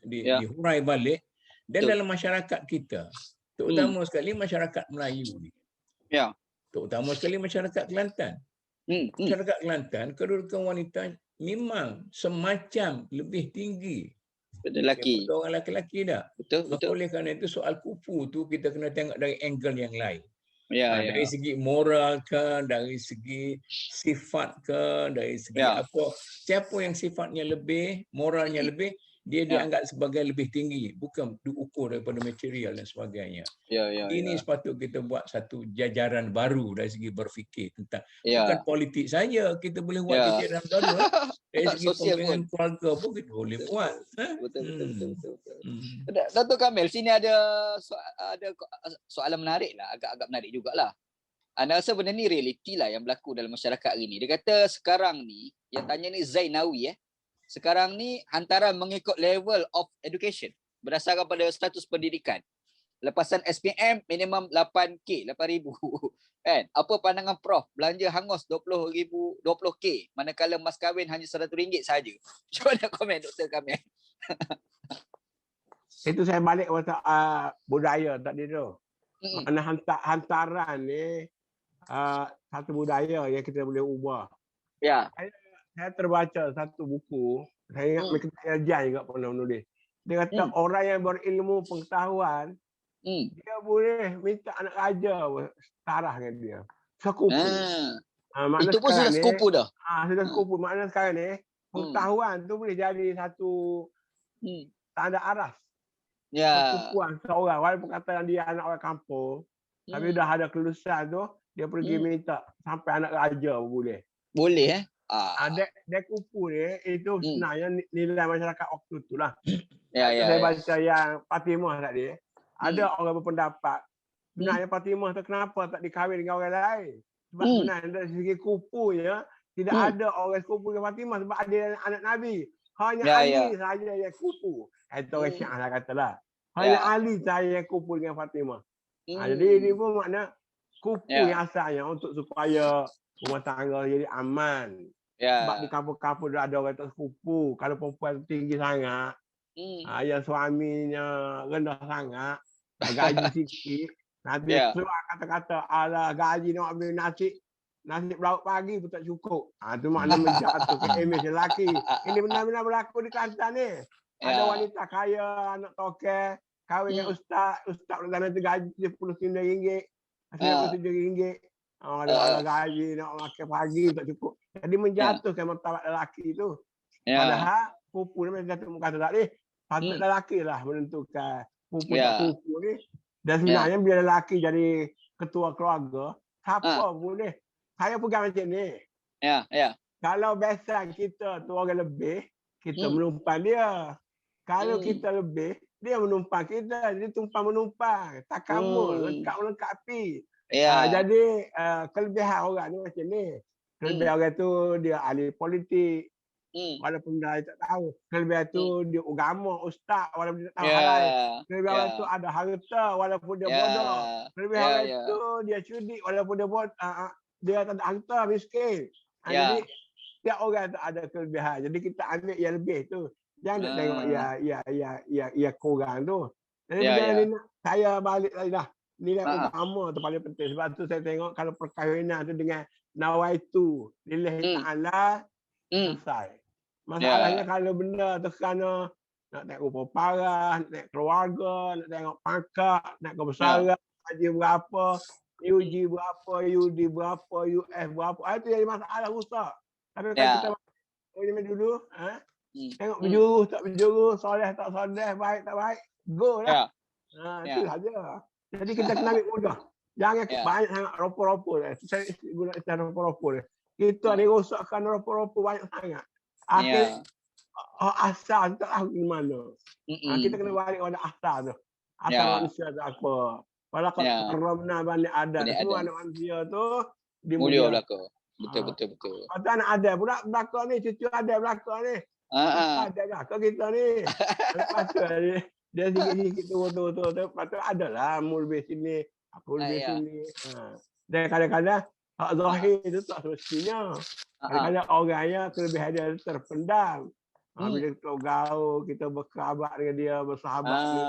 Dihurai balik. Dan dalam masyarakat kita, terutama sekali masyarakat Melayu ni, terutama sekali masyarakat Kelantan. Masyarakat Kelantan, kedudukan wanita memang semacam lebih tinggi daripada orang lelaki dah. Maka oleh kerana itu soal kufu tu kita kena tengok dari angle yang lain. Dari segi moral ke, dari segi sifat ke, dari segi apa, siapa yang sifatnya lebih, moralnya lebih, dia dianggap sebagai lebih tinggi, bukan diukur daripada material dan sebagainya. Ini sepatut kita buat satu jajaran baru dari segi berfikir tentang bukan politik saja, kita boleh buat jajaran baru dari segi pembangunan keluarga pun kita boleh buat. Betul. Datuk Kamil, sini ada soalan menarik lah, agak menarik jugalah. Anda rasa benda ni realiti lah yang berlaku dalam masyarakat hari ni. Dia kata sekarang ni, yang tanya ni Zainawi sekarang ni hantaran mengikut level of education berdasarkan pada status pendidikan. Lepasan SPM minimum 8K, 8,000 kan. Apa pandangan Prof? Belanja hangus 20K manakala mas kahwin hanya RM100 saja. Macam mana komen Dr. Kamil? Itu saya balik kepada budaya tadi tu. Mana hantaran ni satu budaya yang kita boleh ubah. Saya terbaca satu buku, saya ingat Mr. Jan juga pernah menulis. Dia kata orang yang berilmu pengetahuan, dia boleh minta anak raja setara dengan dia. Sekupu. Itu pun sudah sekupu dah. Sudah sekupu. Maknanya sekarang ni, pengetahuan tu boleh jadi satu tanda aras. Sekupuan seorang. Walaupun kata dia anak orang kampung, tapi dah ada kelulusan tu, dia pergi minta sampai anak raja boleh. Boleh Dekupu ni itu sebenarnya nilai masyarakat waktu tu lah. Saya baca yang Fatimah tadi. Ada orang berpendapat sebenarnya Fatimah tu kenapa tak dikahwin dengan orang lain? Sebab sebenarnya dari segi kupunya tidak ada orang kupu dengan Fatimah sebab ada anak Nabi. Hanya Ali saja yang kupu. Itu orang Syiah lah katalah. Hanya Ali saja yang kupu dengan Fatimah. Jadi ini pun makna kupu yang asalnya untuk supaya rumah tangga jadi aman. Sebab di kampung-kampung ada orang tak sekupu. Kalau perempuan tinggi sangat, yang suaminya rendah sangat, gaji sikit, nanti keluar kata-kata, alah gaji nak ambil nasi lauk pagi pun tak cukup. Itu makna menjatuhkan imej lelaki. Ini benar-benar berlaku di Kelantan ni. Ada wanita kaya, anak toke, kahwin dengan ustaz dalam itu gaji RM99, RM97. Ada gaji nak makan pagi tak cukup. Jadi menjatuhkan martabat lelaki itu. Padahal pupu ni macam kata tadi, patut lelaki lah menentukan pupu tak pupu ni. Dan sebenarnya bila lelaki jadi ketua keluarga, siapa boleh. Saya pegang macam ni. Ya, ya. Kalau biasa kita tu orang lebih, kita menumpang dia. Kalau kita lebih, dia menumpang kita. Jadi tumpang-menumpang. Takamul, lengkap-lengkapi. Ya. Jadi kelebihan orang ni macam ni. Kelebihan orang tu dia ahli politik. Walaupun dia tak tahu. Kelebihan tu dia agama, ustaz walaupun dia tak tahu halal. Kelebihan orang tu ada harta walaupun dia bodoh. Kelebihan orang tu dia cerdik walaupun dia bodoh. Dia tak ada harta, miskin. Jadi tiap orang tu ada kelebihan. Jadi kita ambil yang lebih tu. Jangan nak tengok ya kurang tu. Jadi saya balik lagi dah. Nilai utama tu paling penting. Sebab tu saya tengok kalau perkahwinan tu dengan nawaitu lillahi ta'ala selesai. Masalahnya kalau benda tu kerana nak tengok rupa parah, nak tengok keluarga, nak tengok pangkat, nak ke bersara, haji berapa, UG berapa, UD berapa, UF berapa. Itu jadi masalah rusak. Tapi kalau kita dulu, tengok berjurus tak berjurus, soleh tak soleh, baik tak baik, go lah. Itu saja. Jadi kita kena ambil mudah. Jangan banyak sangat ropo-ropo. Saya guna istilah ropo-ropo. Kita ni rosakkan ropo-ropo banyak sangat. Akhirnya asal tak tahu di mana. Kita kena balik pada asal tu. Asal manusia tu apa. Walaupun karena Bani Adam. Semua anak manusia tu mulia belaka. Betul. Atau anak ada pula belaka ni. Cucu ada belaka ni. Ada belaka kita ni. Lepas tu dia sikit-sikit tu. Lepas tu adalah mu lebih sini. Aku lebih sini. Dan kadang-kadang hak zahir itu tak semestinya. Kadang-kadang orangnya kelebihan dia terpendam. Bila kita gaul, kita berkerabat dengan dia, bersahabat dia.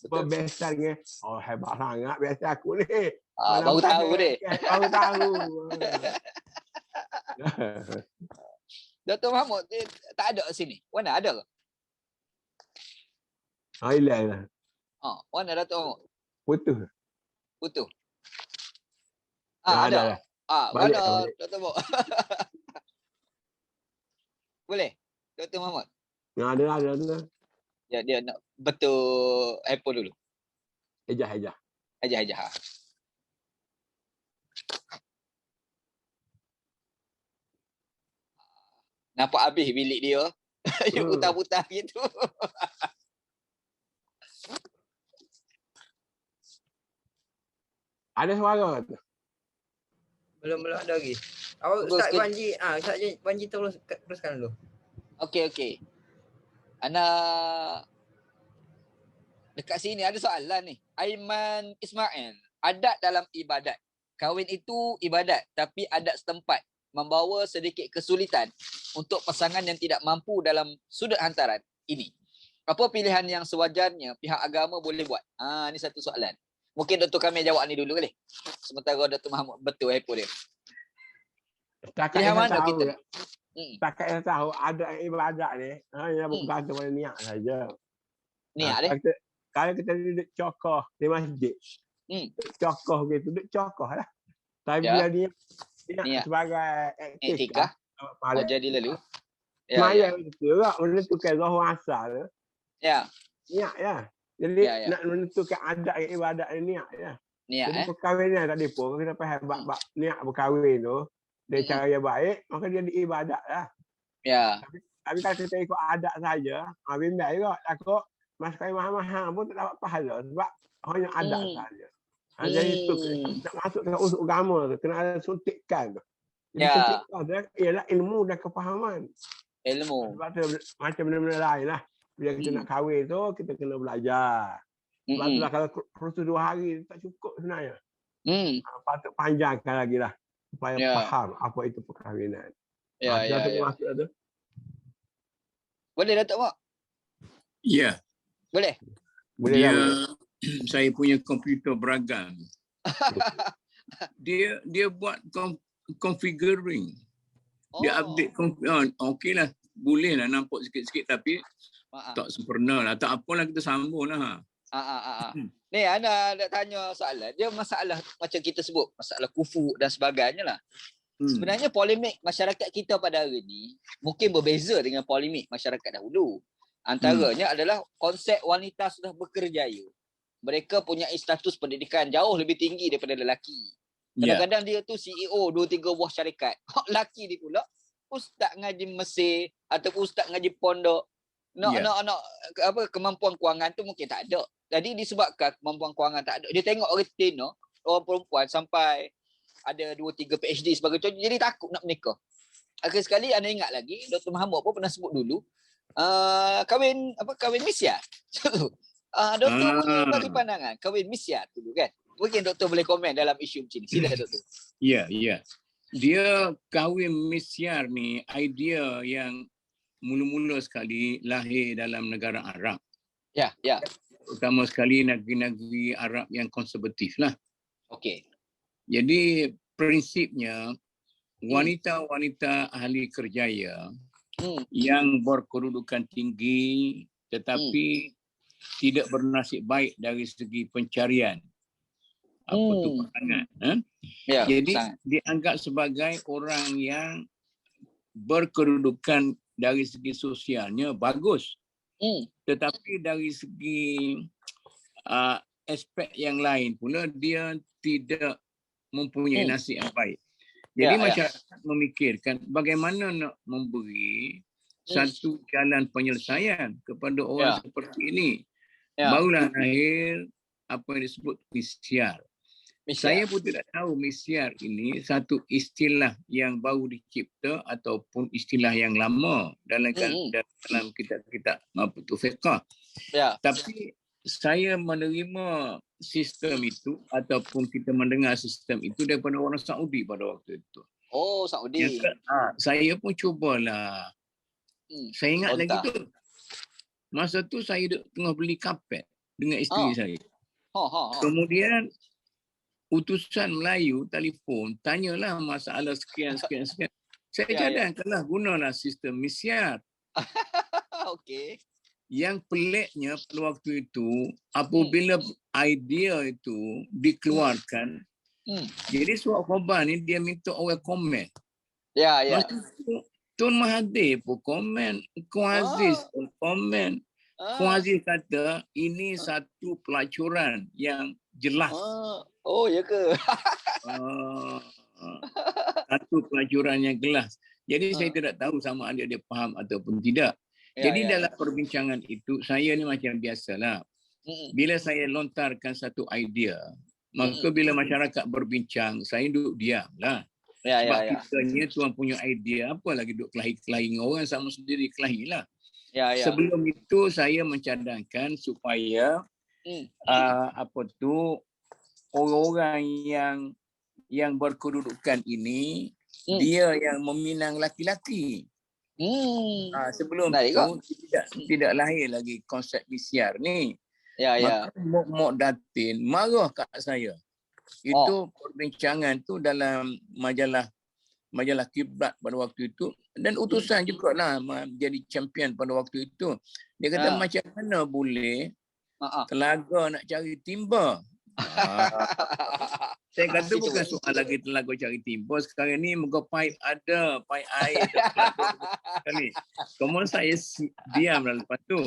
Berbiasa dengan, hebat sangat biasa aku ni. Baru tahu ni. Baru tahu. Dr. Mahmud tak ada kat sini. Mana ada ke? Hilang lah. Mana Dr. Mahmud? Putus. Ada. Lah. Mana Dr. Mahmud? Boleh? Dr. Mahmud? Ada. Ya, dia nak betul handphone dulu. Ejah. Nampak habis bilik dia. Dia putar-putar gitu. Ada suara tu? Belum ada lagi. Ustaz Panji teruskan dulu. Okey. Anak dekat sini ada soalan ni. Aiman Ismail. Adat dalam ibadat. Kahwin itu ibadat tapi adat setempat membawa sedikit kesulitan untuk pasangan yang tidak mampu dalam sudut hantaran ini. Apa pilihan yang sewajarnya pihak agama boleh buat? Ni satu soalan. Mungkin Dr. Kamil jawab ni dulu boleh? Sementara Dr. Mahmud betul handphone dia. Pilihan mana kita? Setakat yang tahu ada ibadat ni, yang bergantung pada niat saja. Niat dia? Kalau kita duduk cokoh di masjid, cokoh gitu, duduk cokoh lah. Tapi bila niat sebagai etika, jadi lalu. Semayang itu juga menentukan zuhur asar. Niat ya. Jadi nak menentukan adat ibadat ni niat ya. Jadi perkahwinan tadi pun kita faham bab niat berkahwin tu. Dia cara yang baik, maka dia diibadat lah. Tapi kalau kita ikut adat saja, bimbang juga. Takut mas kahwin mahal-mahal pun tak dapat pahala. Sebab hanya adat saja. Jadi itu nak masuk ke usul agama tu, kena ada suntikan tu. Jadi suntikan tu ialah ilmu dan kefahaman. Sebab tu macam benda-benda lain lah. Bila kita nak kahwin tu, kita kena belajar. Sebab tu lah kalau kursus 2 hari tak cukup sebenarnya. Patut panjangkan lagi lah. Supaya faham apa itu perkahwinan. Masuk tu. Boleh Datuk Mak? Ya. Boleh? Dia saya punya komputer beragam. dia buat configuring. Dia update okeylah. Bolehlah nampak sikit-sikit tapi tak sempurna lah. Tak apalah kita sambung lah. Ni Ana nak tanya soalan. Dia masalah macam kita sebut, masalah kufu dan sebagainya lah. Sebenarnya polemik masyarakat kita pada hari ni mungkin berbeza dengan polemik masyarakat dahulu. Antaranya adalah konsep wanita sudah bekerjaya. mereka punya status pendidikan jauh lebih tinggi daripada lelaki. Kadang-kadang dia tu CEO 2-3 buah syarikat. Lelaki dia pula ustaz ngaji Mesir ataupun ustaz ngaji pondok. Nak kemampuan kewangan tu mungkin tak ada. Jadi disebabkan kemampuan kewangan tak ada, dia tengok retina orang perempuan sampai ada 2-3 PhD sebagai contoh, jadi takut nak menikah. Akhir sekali anda ingat lagi Dr. Mahammad pun pernah sebut dulu kahwin misyar. Doktor punya bagi pandangan kahwin misyar dulu kan. Mungkin doktor boleh komen dalam isu macam ni. Sila doktor. Ya. Dia kahwin misyar ni idea yang mula-mula sekali lahir dalam negara Arab. Ya. Utama sekali negeri-negeri Arab yang konservatif lah. Okey. Jadi prinsipnya wanita-wanita ahli kerjaya yang berkedudukan tinggi tetapi tidak bernasib baik dari segi pencarian perangan. Ya, jadi sangat. dianggap sebagai orang yang berkedudukan dari segi sosialnya bagus. Tetapi dari segi aspek yang lain pula dia tidak mempunyai nasib yang baik. Jadi masyarakat memikirkan bagaimana nak memberi satu jalan penyelesaian kepada orang seperti ini. Barulah lahir apa yang disebut misyar. Saya pun tidak tahu misyar ini satu istilah yang baru dicipta ataupun istilah yang lama dalam kitab-kitab fiqh. Tapi saya menerima sistem itu ataupun kita mendengar sistem itu daripada orang Saudi pada waktu itu. Oh, Saudi. Saya pun cubalah. Saya ingat lagi tu. Masa tu saya tengah beli kapet dengan isteri saya. Kemudian utusan Melayu telefon tanyalah masalah sekian. Saya cadangkanlah gunalah sistem misyar. Okey. Yang peliknya pada waktu itu apabila idea itu dikeluarkan, jadi surat khabar ni dia minta orang komen. Masa tu Tun Mahathir pun komen, Kuan Aziz pun komen. Kuan Aziz kata ini satu pelacuran yang jelas. Oh, ya ke? Satu pelacuran yang jelas. Jadi saya tidak tahu sama ada dia faham ataupun tidak. Jadi dalam perbincangan itu saya ni macam biasalah. Bila saya lontarkan satu idea, maka bila masyarakat berbincang, saya duduk diamlah. Sebab kita ni tuan punya idea, apa lagi duduk kelahi-kelahi dengan orang, sama sendiri kelahilah. Sebelum itu saya mencadangkan supaya orang-orang yang berkedudukan ini dia yang meminang laki-laki. Sebelum itu tidak lahir lagi konsep misyar ni. Maka Mok Datin marah kat saya. Itu perbincangan tu dalam majalah Kiblat pada waktu itu, dan utusan juga lah jadi champion pada waktu itu. Dia kata macam mana boleh telaga nak cari timba. Saya kata bukan soal lagi telaga cari timba. Sekarang ni muka pipe air sekali. Kemudian saya diam lah lepas tu.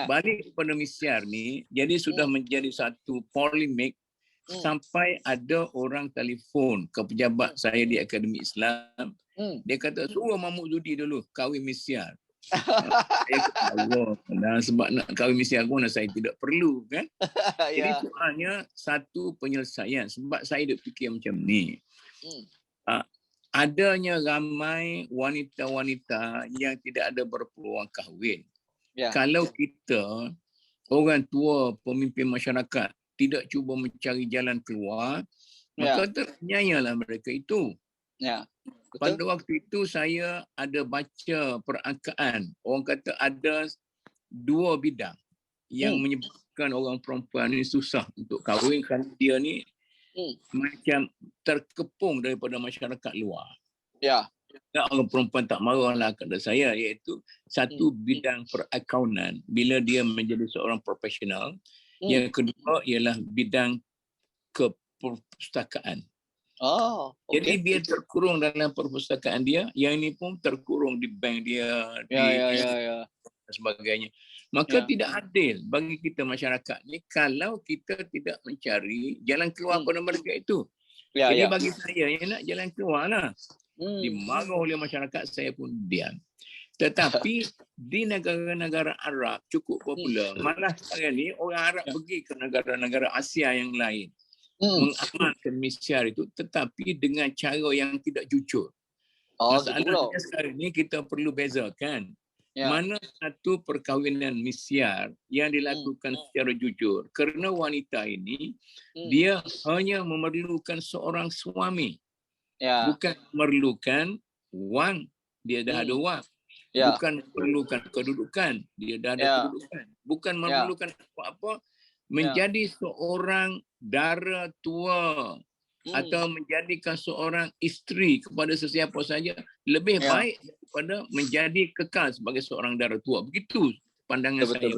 Balik kepada misyar ni, jadi sudah menjadi satu polemik. Sampai ada orang telefon ke pejabat saya di Akademi Islam. Dia kata suruh Mahmud Zudi dulu kahwin misyar. Saya kata Allah, sebab nak kahwin misyar pun saya tidak perlu kan. Jadi soalnya satu penyelesaian. Sebab saya duk fikir macam ni. Adanya ramai wanita-wanita yang tidak ada berpeluang kahwin. Kalau kita orang tua pemimpin masyarakat tidak cuba mencari jalan keluar, maka ternyanyalah mereka itu. Pada waktu itu saya ada baca perangkaan. Orang kata ada 2 bidang yang menyebabkan orang perempuan ini susah untuk kahwin kerana dia ni macam terkepung daripada masyarakat luar. Orang perempuan tak marahlah kepada saya, iaitu satu bidang perakaunan bila dia menjadi seorang profesional. Yang kedua ialah bidang keperpustakaan. Jadi dia terkurung dalam perpustakaan dia, yang ini pun terkurung di bank dia dan sebagainya. Maka tidak adil bagi kita masyarakat ni kalau kita tidak mencari jalan keluar pada mereka itu. Jadi bagi saya yang nak jalan keluar lah. Dimarah oleh masyarakat, saya pun diam. Tetapi di negara-negara Arab cukup popular. Malah sekarang ni orang Arab pergi ke negara-negara Asia yang lain. Mengamalkan misyar itu tetapi dengan cara yang tidak jujur. Masalahnya sekarang ni kita perlu bezakan. Mana satu perkahwinan misyar yang dilakukan secara jujur. Kerana wanita ini, dia hanya memerlukan seorang suami. Bukan memerlukan wang, dia dah ada wang. Bukan memerlukan kedudukan, dia dah ada kedudukan. Bukan memerlukan apa-apa, menjadi seorang dara tua atau menjadikan seorang isteri kepada sesiapa saja lebih baik daripada menjadi kekal sebagai seorang dara tua. Begitu pandangan saya.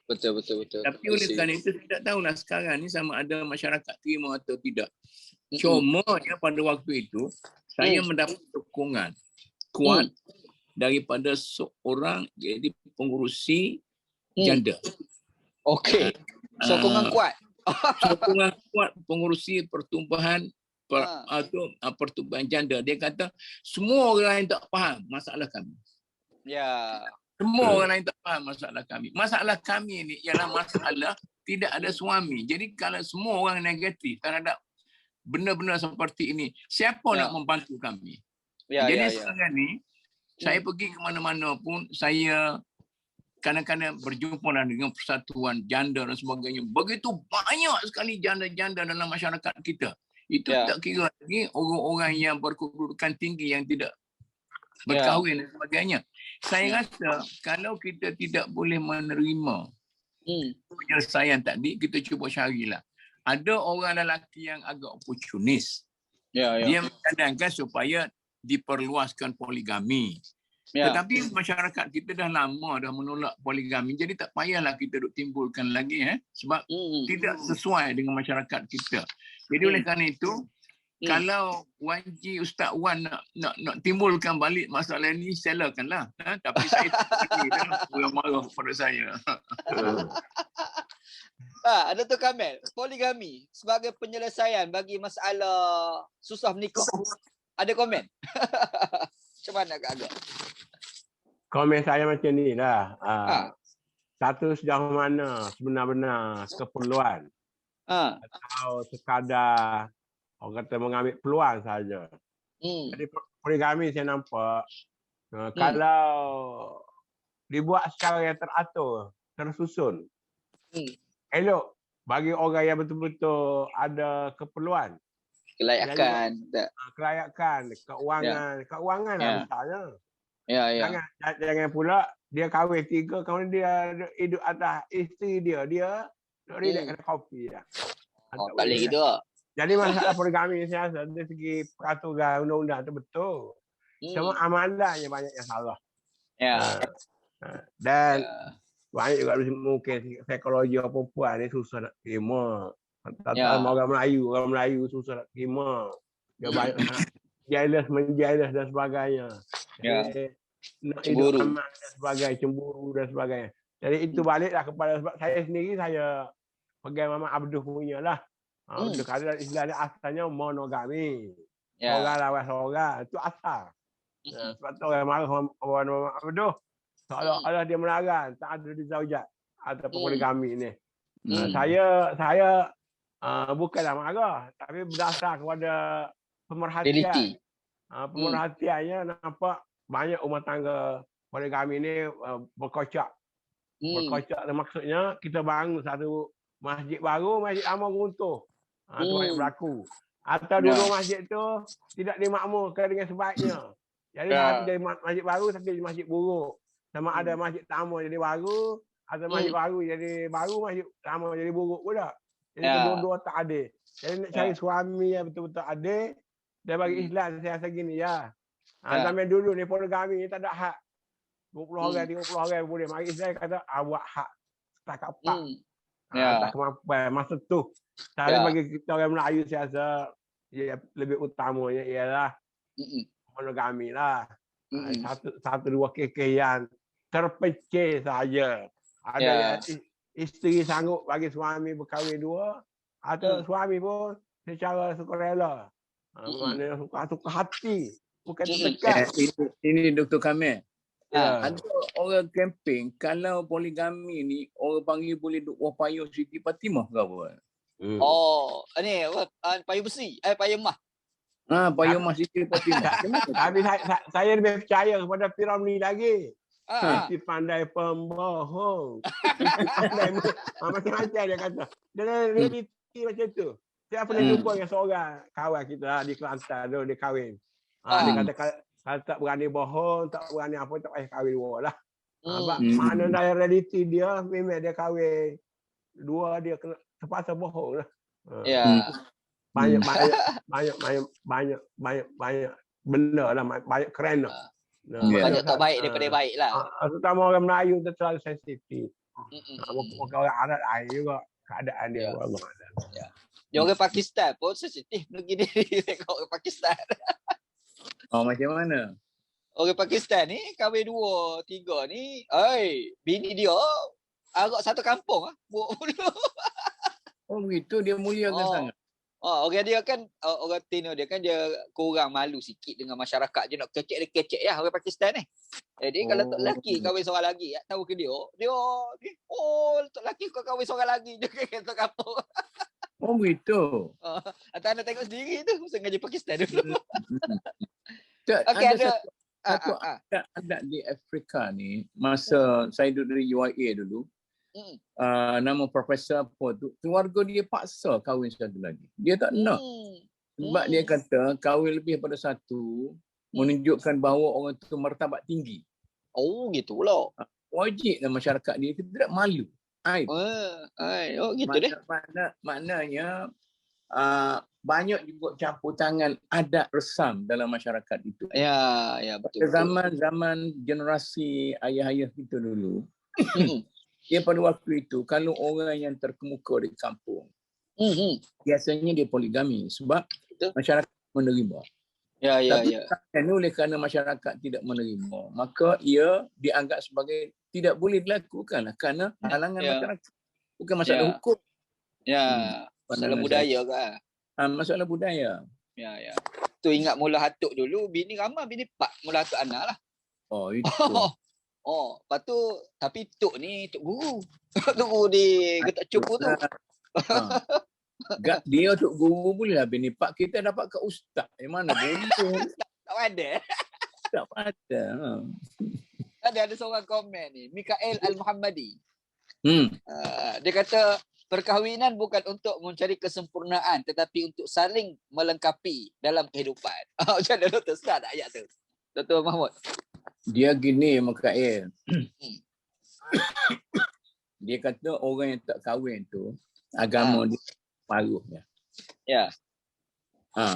Betul. Tapi oleh kerana itu tidak tahulah sekarang ni sama ada masyarakat terima atau tidak. Cumanya pada waktu itu saya mendapat dukungan kuat daripada seorang jadi pengurusi janda. Okey. Sokongan kuat. Sokongan kuat pengurusi pertubuhan pertubuhan janda. Dia kata semua orang yang tak faham masalah kami. Semua orang lain tak faham masalah kami. Masalah kami ni ialah masalah tidak ada suami. Jadi kalau semua orang negatif terhadap benda-benda seperti ini, siapa nak membantu kami? Jadi sekarang ni saya pergi ke mana-mana pun, saya kadang-kadang berjumpa dengan persatuan janda dan sebagainya. Begitu banyak sekali janda-janda dalam masyarakat kita. Itu tak kira lagi orang-orang yang berkedudukan tinggi yang tidak berkahwin dan sebagainya. Saya rasa kalau kita tidak boleh menerima penyelesaian tadi, kita cuba carilah. Ada orang lelaki yang agak oportunis. Dia mencadangkan supaya diperluaskan poligami. Tetapi masyarakat kita dah lama dah menolak poligami. Jadi tak payahlah kita duk timbulkan lagi sebab tidak sesuai dengan masyarakat kita. Jadi oleh kerana itu kalau Wan Ji, Ustaz Wan nak timbulkan balik masalah ini, silakanlah. Tapi saya tak berani dah marah pada saya. Ada tu Kamil, poligami sebagai penyelesaian bagi masalah susah menikah. Ada komen? Macam mana Kak Agak? Komen saya macam ni lah. Satu, sejauh mana sebenar-benar keperluan atau sekadar orang kata mengambil peluang saja. Jadi poligami saya nampak kalau dibuat secara yang teratur, tersusun, elok bagi orang yang betul-betul ada keperluan. Kelayakan, keuangan lah misalnya. Jangan pula dia kahwin 3, kemudian dia hidup atas isteri dia nak relax kena kopi dah. Tak boleh gitu. Jadi masalah poligami saya rasa dari segi peraturan undang-undang tu betul. Cuma amalannya banyak yang salah. Dan banyak juga mungkin psikologi perempuan ni susah nak terima. Orang Melayu susah nak terima. Dia banyak menjealous dan sebagainya. Nak hidup aman dan sebagainya, cemburu dan sebagainya. Jadi itu baliklah kepada sebab saya sendiri, saya pegang Mama Abduh punya lah. Abduh kata istilahnya asalnya monogami. Orang lawan seorang, itu asal. Sebab tu orang marah Mama Abduh. Seolah-olah dia melarang, tak ada di zaujat atau poligami ni. Saya bukanlah marah, tapi berdasar kepada pemerhatian. Pemerhatiannya nampak banyak rumah tangga poligami ni berkocak. Berkocak maksudnya kita bangun satu masjid baru, masjid lama runtuh. Itu banyak berlaku. Atau dua masjid tu tidak dimakmurkan dengan sebaiknya. Jadi satu jadi masjid baru, satu jadi masjid buruk. Sama ada masjid lama jadi baru, atau masjid baru jadi baru, masjid lama jadi buruk pula. Jadi kedua-dua tak adil. Jadi nak cari suami yang betul-betul adil, dia bagi Islam saya rasa gini Zaman dulu ni poligami ni tak ada hak. 20 orang, 30 orang boleh. Mari Islam kata awak hak setakat 4. Tak kemampuan. Masa tu saya bagi kita orang Melayu saya rasa lebih utamanya ialah monogami lah. Satu dua kes yang terpecah saja. Ada yang isteri sanggup bagi suami berkahwin dua, atau suami pun secara sukarela. Maknanya suka hati, bukan tertekan. Ini Dr. Kamil. Ya. Ada orang kempen kalau poligami ni orang panggil boleh duk payung Siti Fatimah ke apa? Oh, ni apa? Payung besi, payung mah. Payung Mas Siti Fatimah. Tapi saya lebih percaya kepada Piramli lagi. Ah. Siti pandai pembohong. Siti pandai macam-macam dia kata. Dia realiti macam tu. Saya pernah jumpa dengan seorang kawan kita di Kelantan tu, dia kahwin. Dia kata kalau tak berani bohong, tak berani apa, tak payah kahwin dua lah. Mana dari realiti dia, memang dia kahwin dua, dia kena terpaksa bohong lah. Ya. Banyak benda lah, banyak kerana. Banyak tak baik daripada baik lah. Terutama orang Melayu tu terlalu sensitif. Orang Arab lain juga keadaan dia. Dia orang Pakistan pun sensitif lagi dia tengok orang Pakistan. Macam mana? Orang Pakistan ni kahwin 2, 3 ni, bini dia agak satu kampung buat mulu. Begitu dia muliakan sangat. Orang dia kan, orang Tino dia kan dia kurang malu sikit dengan masyarakat. Dia nak kecek ya orang Pakistan ni. Jadi kalau tok lelaki kahwin seorang lagi, tahu ke dia tok lelaki kau kahwin seorang lagi, dia kata kampung. Begitu. Atau anda tengok sendiri tu, sengaja Pakistan dulu. Okey, ada satu adat di Afrika ni, masa saya duduk di UIA dulu, nama profesor apa tu, keluarga dia paksa kahwin satu lagi. Dia tak nak. Sebab dia kata kahwin lebih pada satu menunjukkan bahawa orang tu martabat tinggi. Oh, gitu pula. Wajiblah masyarakat dia tidak malu. Aib. Gitu deh. Maknanya banyak juga campur tangan adat resam dalam masyarakat itu. Ya, betul. Zaman generasi ayah-ayah kita dulu, dia pada waktu itu, kalau orang yang terkemuka di kampung, biasanya dia poligami sebab masyarakat menerima. Tapi oleh kerana masyarakat tidak menerima, maka ia dianggap sebagai tidak boleh dilakukan kerana halangan masyarakat. Bukan masalah hukum. Masalah budaya kan. Masalah budaya. Tu ingat mula hatuk dulu, bini ramai, bini pak mula hatuk anak lah. Itu. Lepas tu, tapi tok ni, tok guru. Tok guru di Getak Cupu tu. Dia tok guru boleh lah, bini pak kita dapat ke ustaz. Yang mana boleh? Tak ada. Tak ada. Ada seorang komen ni, Mikael Al-Muhammadi. Dia kata, perkahwinan bukan untuk mencari kesempurnaan tetapi untuk saling melengkapi dalam kehidupan. Macam mana Dr. Start ayat tu? Dr. Mahmud. Dia gini Mikael. Dia kata orang yang tak kahwin tu agama dia paruhnya. Ya.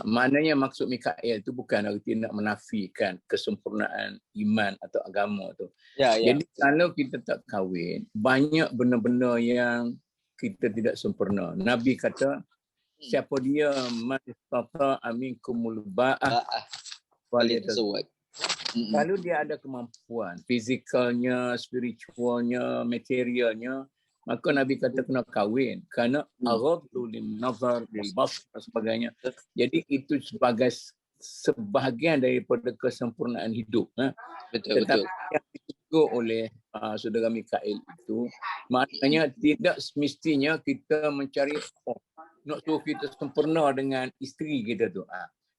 Maknanya maksud Mikael tu bukan arti nak menafikan kesempurnaan iman atau agama tu. Jadi kalau kita tak kahwin, banyak benda-benda yang kita tidak sempurna. Nabi kata, siapa dia man istata aminkumul ba'ah walitazawwaj. Kalau dia ada kemampuan fizikalnya, spiritualnya, materialnya, maka Nabi kata kena kahwin kerana aghaddu lin nazar lil basar dan sebagainya. Jadi itu sebagai sebahagian daripada kesempurnaan hidup. Tetapi yang ditegur oleh saudara Mikael itu, maknanya tidak semestinya kita mencari nak suruh kita sempurna dengan isteri kita tu.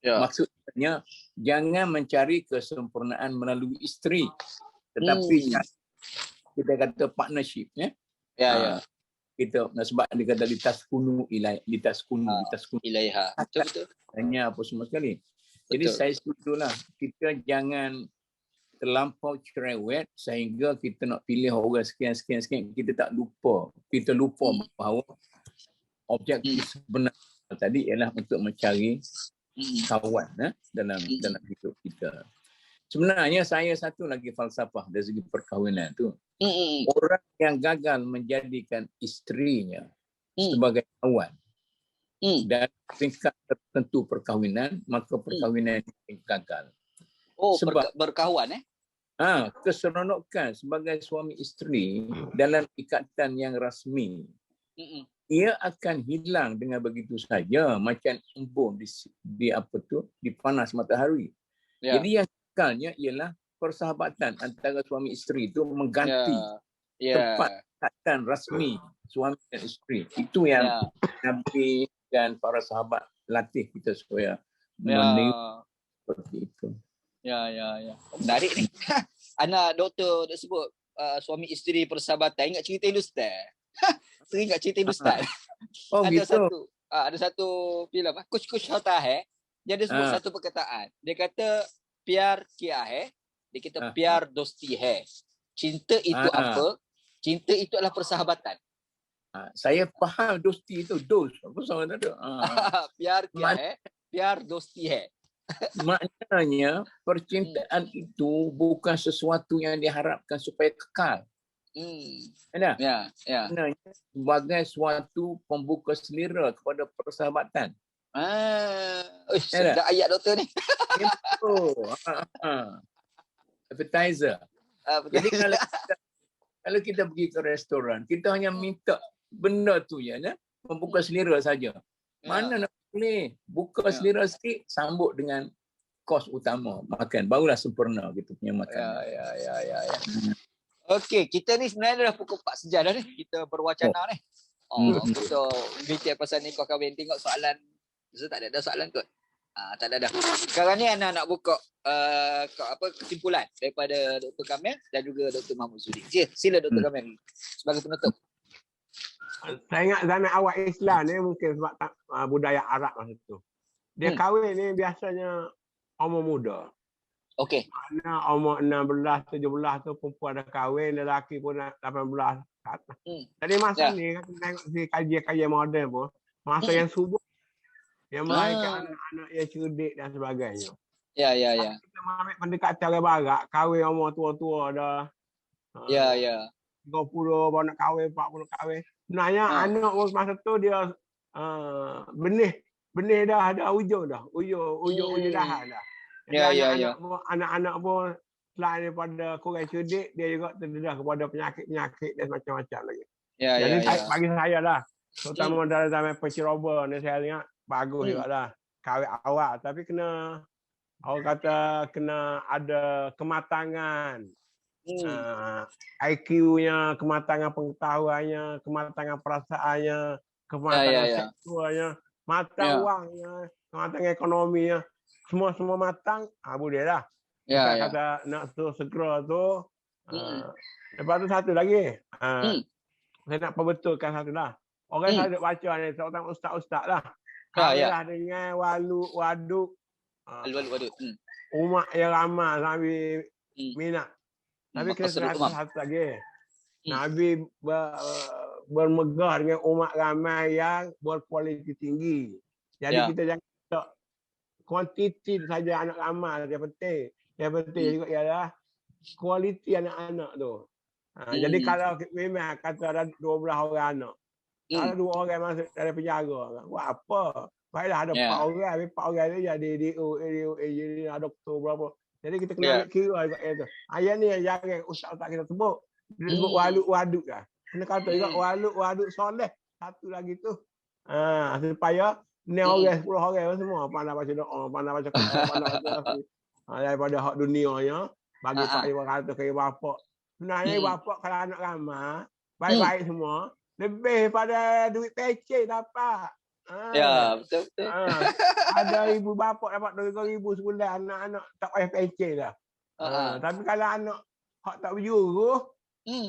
Maksudnya jangan mencari kesempurnaan melalui isteri, tetapi kita kata partnership. Kita sebab dia kata litaskunu ilaiha. Betul. Hanya apa semua sekali. Jadi saya setujulah, kita jangan terlampau cerewet sehingga kita nak pilih orang sekian, kita lupa bahawa objektif sebenar tadi ialah untuk mencari kawan dalam hidup kita. Sebenarnya saya satu lagi falsafah dari segi perkahwinan tu. Orang yang gagal menjadikan isterinya sebagai kawan dan tingkat tertentu perkahwinan, maka perkahwinan gagal. Sebab berkawan keseronokan sebagai suami isteri dalam ikatan yang rasmi, ia akan hilang dengan begitu saja macam embun dipanas matahari. Jadi yang kekalnya ialah persahabatan antara suami isteri itu mengganti tempat ikatan rasmi suami dan isteri. Itu yang Nabi dan para sahabat latih kita supaya meniru seperti itu. Ya. Menarik ni. Anak doktor dah sebut suami isteri persahabatan. Ingat cerita Hindustan. Teringat cerita Hindustan. Oh, ada satu filem Kuch Hota Hai. Dia ada sebut satu perkataan. Dia kata pyar kiya hai. Dia kata pyar dosti hai. Cinta itu apa? Cinta itu adalah persahabatan. Saya faham dosti itu dos. Apa sama ada? Pyar kiya hai. Pyar dosti hai. Maknanya percintaan itu bukan sesuatu yang diharapkan supaya kekal. Ya. Maknanya sebagai suatu pembuka selera kepada persahabatan. Sedap ayat doktor ni. Appetizer. Jadi kalau kita pergi ke restoran, kita hanya minta benda tu ya, membuka selera saja. Mana nak boleh buka selera sikit, sambut dengan kos utama makan, barulah sempurna gitu punya makan. Ya. Okey, kita ni sebenarnya dah pukul 4 sejam dah ni. Kita berwacana ni. Kita bincang pasal nikah kahwin. Tengok soalan. Tak ada soalan kot. Tak ada dah. Sekarang ni Ana nak buka kesimpulan daripada Dr. Kamil dan juga Dr. Mahmud Sudi. Sila Dr. Kamil sebagai penutup. Saya ingat zaman awal Islam ni mungkin sebab budaya Arab masa tu. Dia kahwin ni biasanya umur muda. Okey. Mana umur 16, 17 tu perempuan dah kahwin, lelaki pun 18 ke atas. Jadi masa ni kita tengok si kajian-kajian moden pun, masa yang subur yang melahirkan anak-anak yang cerdik dan sebagainya. Ya. Kita ambil pendekatan orang barat, kahwin umur tua-tua dah. Ya. 30 baru nak kahwin, 40 kahwin. Sebenarnya anak masa tu dia benih dah ada ujung dah. Ujung dahan dah. Anak-anak pun selain daripada kurang cerdik, dia juga terdedah kepada penyakit-penyakit dan macam-macam lagi. Jadi bagi saya lah, terutama dalam zaman penceroboh ni saya ingat bagus juga lah. Kahwin awal tapi kena orang kata kena ada kematangan. IQ-nya, kematangan pengetahuannya, kematangan perasaannya, kematangan seksualnya, matang wangnya, kematangan ekonominya, semua matang, boleh lah. Kata nak tu segera tu. Lepas tu satu lagi. Saya nak perbetulkan satu lah. Orang saya duk baca ni, seorang ustaz-ustaz lah. Kahwinlah dengan waduk. Umat yang ramai sambil minat. Tapi kena satu lagi. Nabi bermegah dengan umat ramai yang berkualiti tinggi. Jadi kita jangan tak kuantiti saja anak ramai yang penting. Yang penting juga ialah kualiti anak-anak tu. Jadi kalau memang kata ada 12 orang anak. Kalau 2 orang masuk dari penjara, buat apa? Baiklah ada 4 orang, tapi 4 orang ni jadi jadi doktor berapa. Jadi kita kena ambil kira juga itu. Ayat ni yang jangan ustaz-ustaz kita sebut. Dia sebut waduk dah. Kena kata juga waduk soleh. Satu lagi tu. Supaya ni orang 10 orang semua pandai baca doa, pandai baca Quran, pandai baca daripada hak dunianya bagi pak ibu kata ke bapak. Sebenarnya bapak kalau anak ramai, baik-baik semua, lebih pada duit pecek dapat. Ya, betul. Ada ibu bapak dapat 2,000 sebulan, anak-anak tak payah pecek dah. Tapi kalau anak hak tak berjuruh,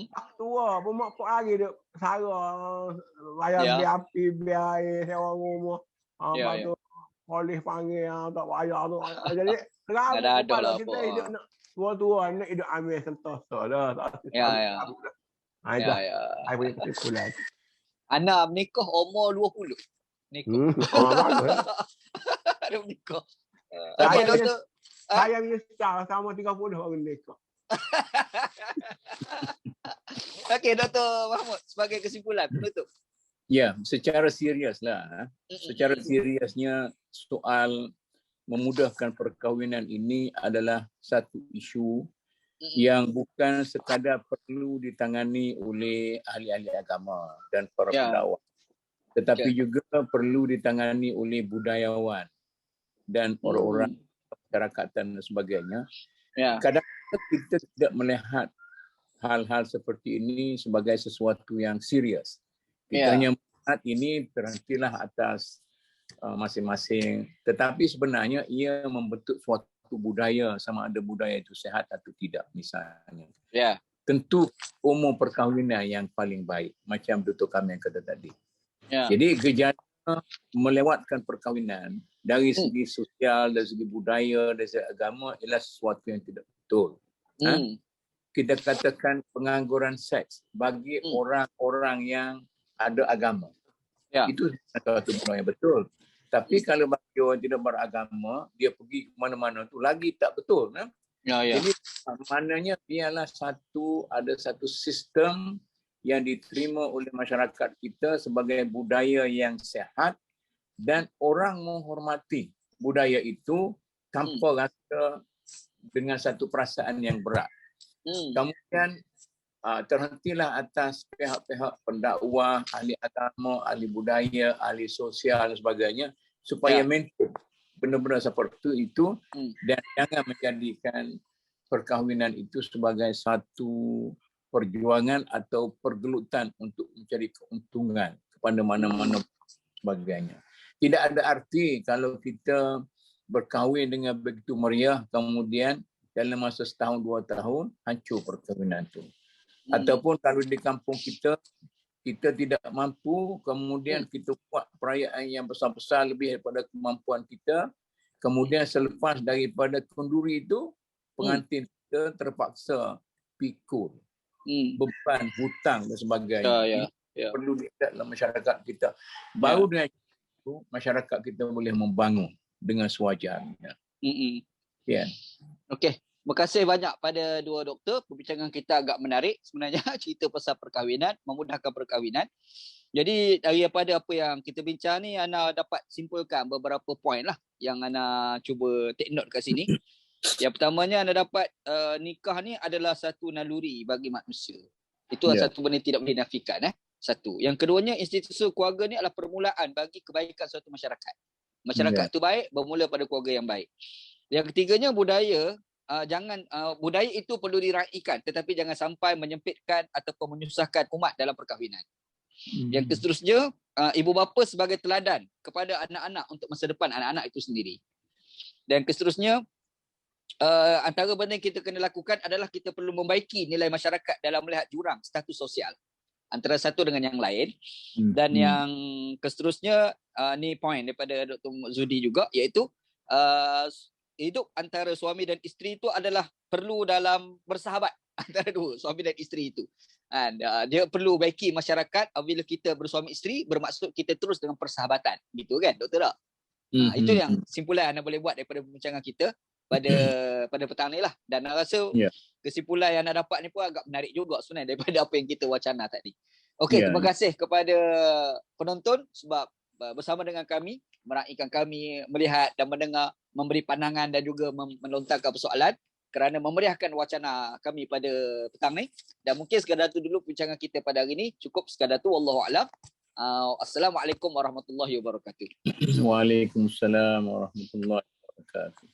tak tua pun mak pok lagi duk sara bayar biar api, biar air, sewa rumah. Lepas tu polis panggil tak bayar tu. Jadi terang kepala kita hidup nak tua-tua, nak hidup ambil sentosa dah. Ya. Saya punya kesimpulan. Anak menikah umur 20. Bagus. Ada menikah. Okey, doktor. Saya menyesal sama 30 baru menikah. Okey, Dr. Mahmud, sebagai kesimpulan penutup. Ya, secara serius lah. Secara seriusnya soal memudahkan perkahwinan ini adalah satu isu yang bukan sekadar perlu ditangani oleh ahli-ahli agama dan para pendakwah, tetapi juga perlu ditangani oleh budayawan dan orang-orang masyarakatan dan sebagainya. Kadang-kadang kita tidak melihat hal-hal seperti ini sebagai sesuatu yang serius. Kita hanya melihat ini terhentilah atas masing-masing. Tetapi sebenarnya ia membentuk suatu budaya, sama ada budaya itu sehat atau tidak misalnya. Tentu umur perkahwinan yang paling baik, macam Dr. Kamil kata tadi. Jadi gejala melewatkan perkahwinan dari segi sosial, dari segi budaya, dari segi agama ialah sesuatu yang tidak betul. Kita katakan pengangguran seks bagi orang-orang yang ada agama. Itu satu benda yang betul. Tapi kalau bagi orang tidak beragama, dia pergi ke mana-mana itu lagi tak betul. Jadi maknanya ialah ada satu sistem yang diterima oleh masyarakat kita sebagai budaya yang sehat dan orang menghormati budaya itu tanpa rasa dengan satu perasaan yang berat. Kemudian terhentilah atas pihak-pihak pendakwah, ahli agama, ahli budaya, ahli sosial dan sebagainya supaya maintain benda-benda seperti itu dan jangan menjadikan perkahwinan itu sebagai satu perjuangan atau pergelutan untuk mencari keuntungan kepada mana-mana sebagainya. Tidak ada arti kalau kita berkahwin dengan begitu meriah kemudian dalam masa setahun 2 tahun hancur perkahwinan itu. Ataupun kalau di kampung kita tidak mampu, kemudian kita buat perayaan yang besar-besar lebih daripada kemampuan kita. Kemudian selepas daripada kenduri itu, pengantin kita terpaksa pikul, beban, hutang dan sebagainya. Perlu dilihat dalam masyarakat kita. Baru dengan itu, masyarakat kita boleh membangun dengan sewajarnya. Okey. Terima kasih banyak pada dua doktor. Perbincangan kita agak menarik sebenarnya, cerita pasal perkahwinan, memudahkan perkahwinan. Jadi daripada apa yang kita bincang ni, Ana dapat simpulkan beberapa poin lah yang Ana cuba take note kat sini. Yang pertamanya Ana dapat nikah ni adalah satu naluri bagi manusia. Itu satu benda tidak boleh dinafikan. Satu. Yang keduanya, institusi keluarga ni adalah permulaan bagi kebaikan suatu masyarakat. Masyarakat tu baik, bermula pada keluarga yang baik. Yang ketiganya, budaya. Budaya itu perlu diraikan tetapi jangan sampai menyempitkan ataupun menyusahkan umat dalam perkahwinan. Yang seterusnya, ibu bapa sebagai teladan kepada anak-anak untuk masa depan anak-anak itu sendiri. Dan seterusnya, antara benda yang kita kena lakukan adalah kita perlu membaiki nilai masyarakat dalam melihat jurang status sosial antara satu dengan yang lain. Dan yang seterusnya, ni poin daripada Dr. Zudi juga, iaitu hidup antara suami dan isteri itu adalah perlu dalam bersahabat antara dua suami dan isteri itu. Dia perlu baiki masyarakat. Bila kita bersuami isteri, bermaksud kita terus dengan persahabatan. Gitu kan, Doktor tak? Itu yang simpulan anda boleh buat daripada perbincangan kita pada petang ni lah. Dan saya rasa kesimpulan yang anda dapat ni pun agak menarik juga sebenarnya daripada apa yang kita wacana tadi. Okey, terima kasih kepada penonton sebab bersama dengan kami, meraihkan kami melihat dan mendengar, memberi pandangan dan juga melontarkan persoalan kerana memeriahkan wacana kami pada petang ni. Dan mungkin sekadar tu dulu perbincangan kita pada hari ini. Cukup sekadar tu. Wallahualam. Assalamualaikum warahmatullahi wabarakatuh. Waalaikumsalam warahmatullahi wabarakatuh.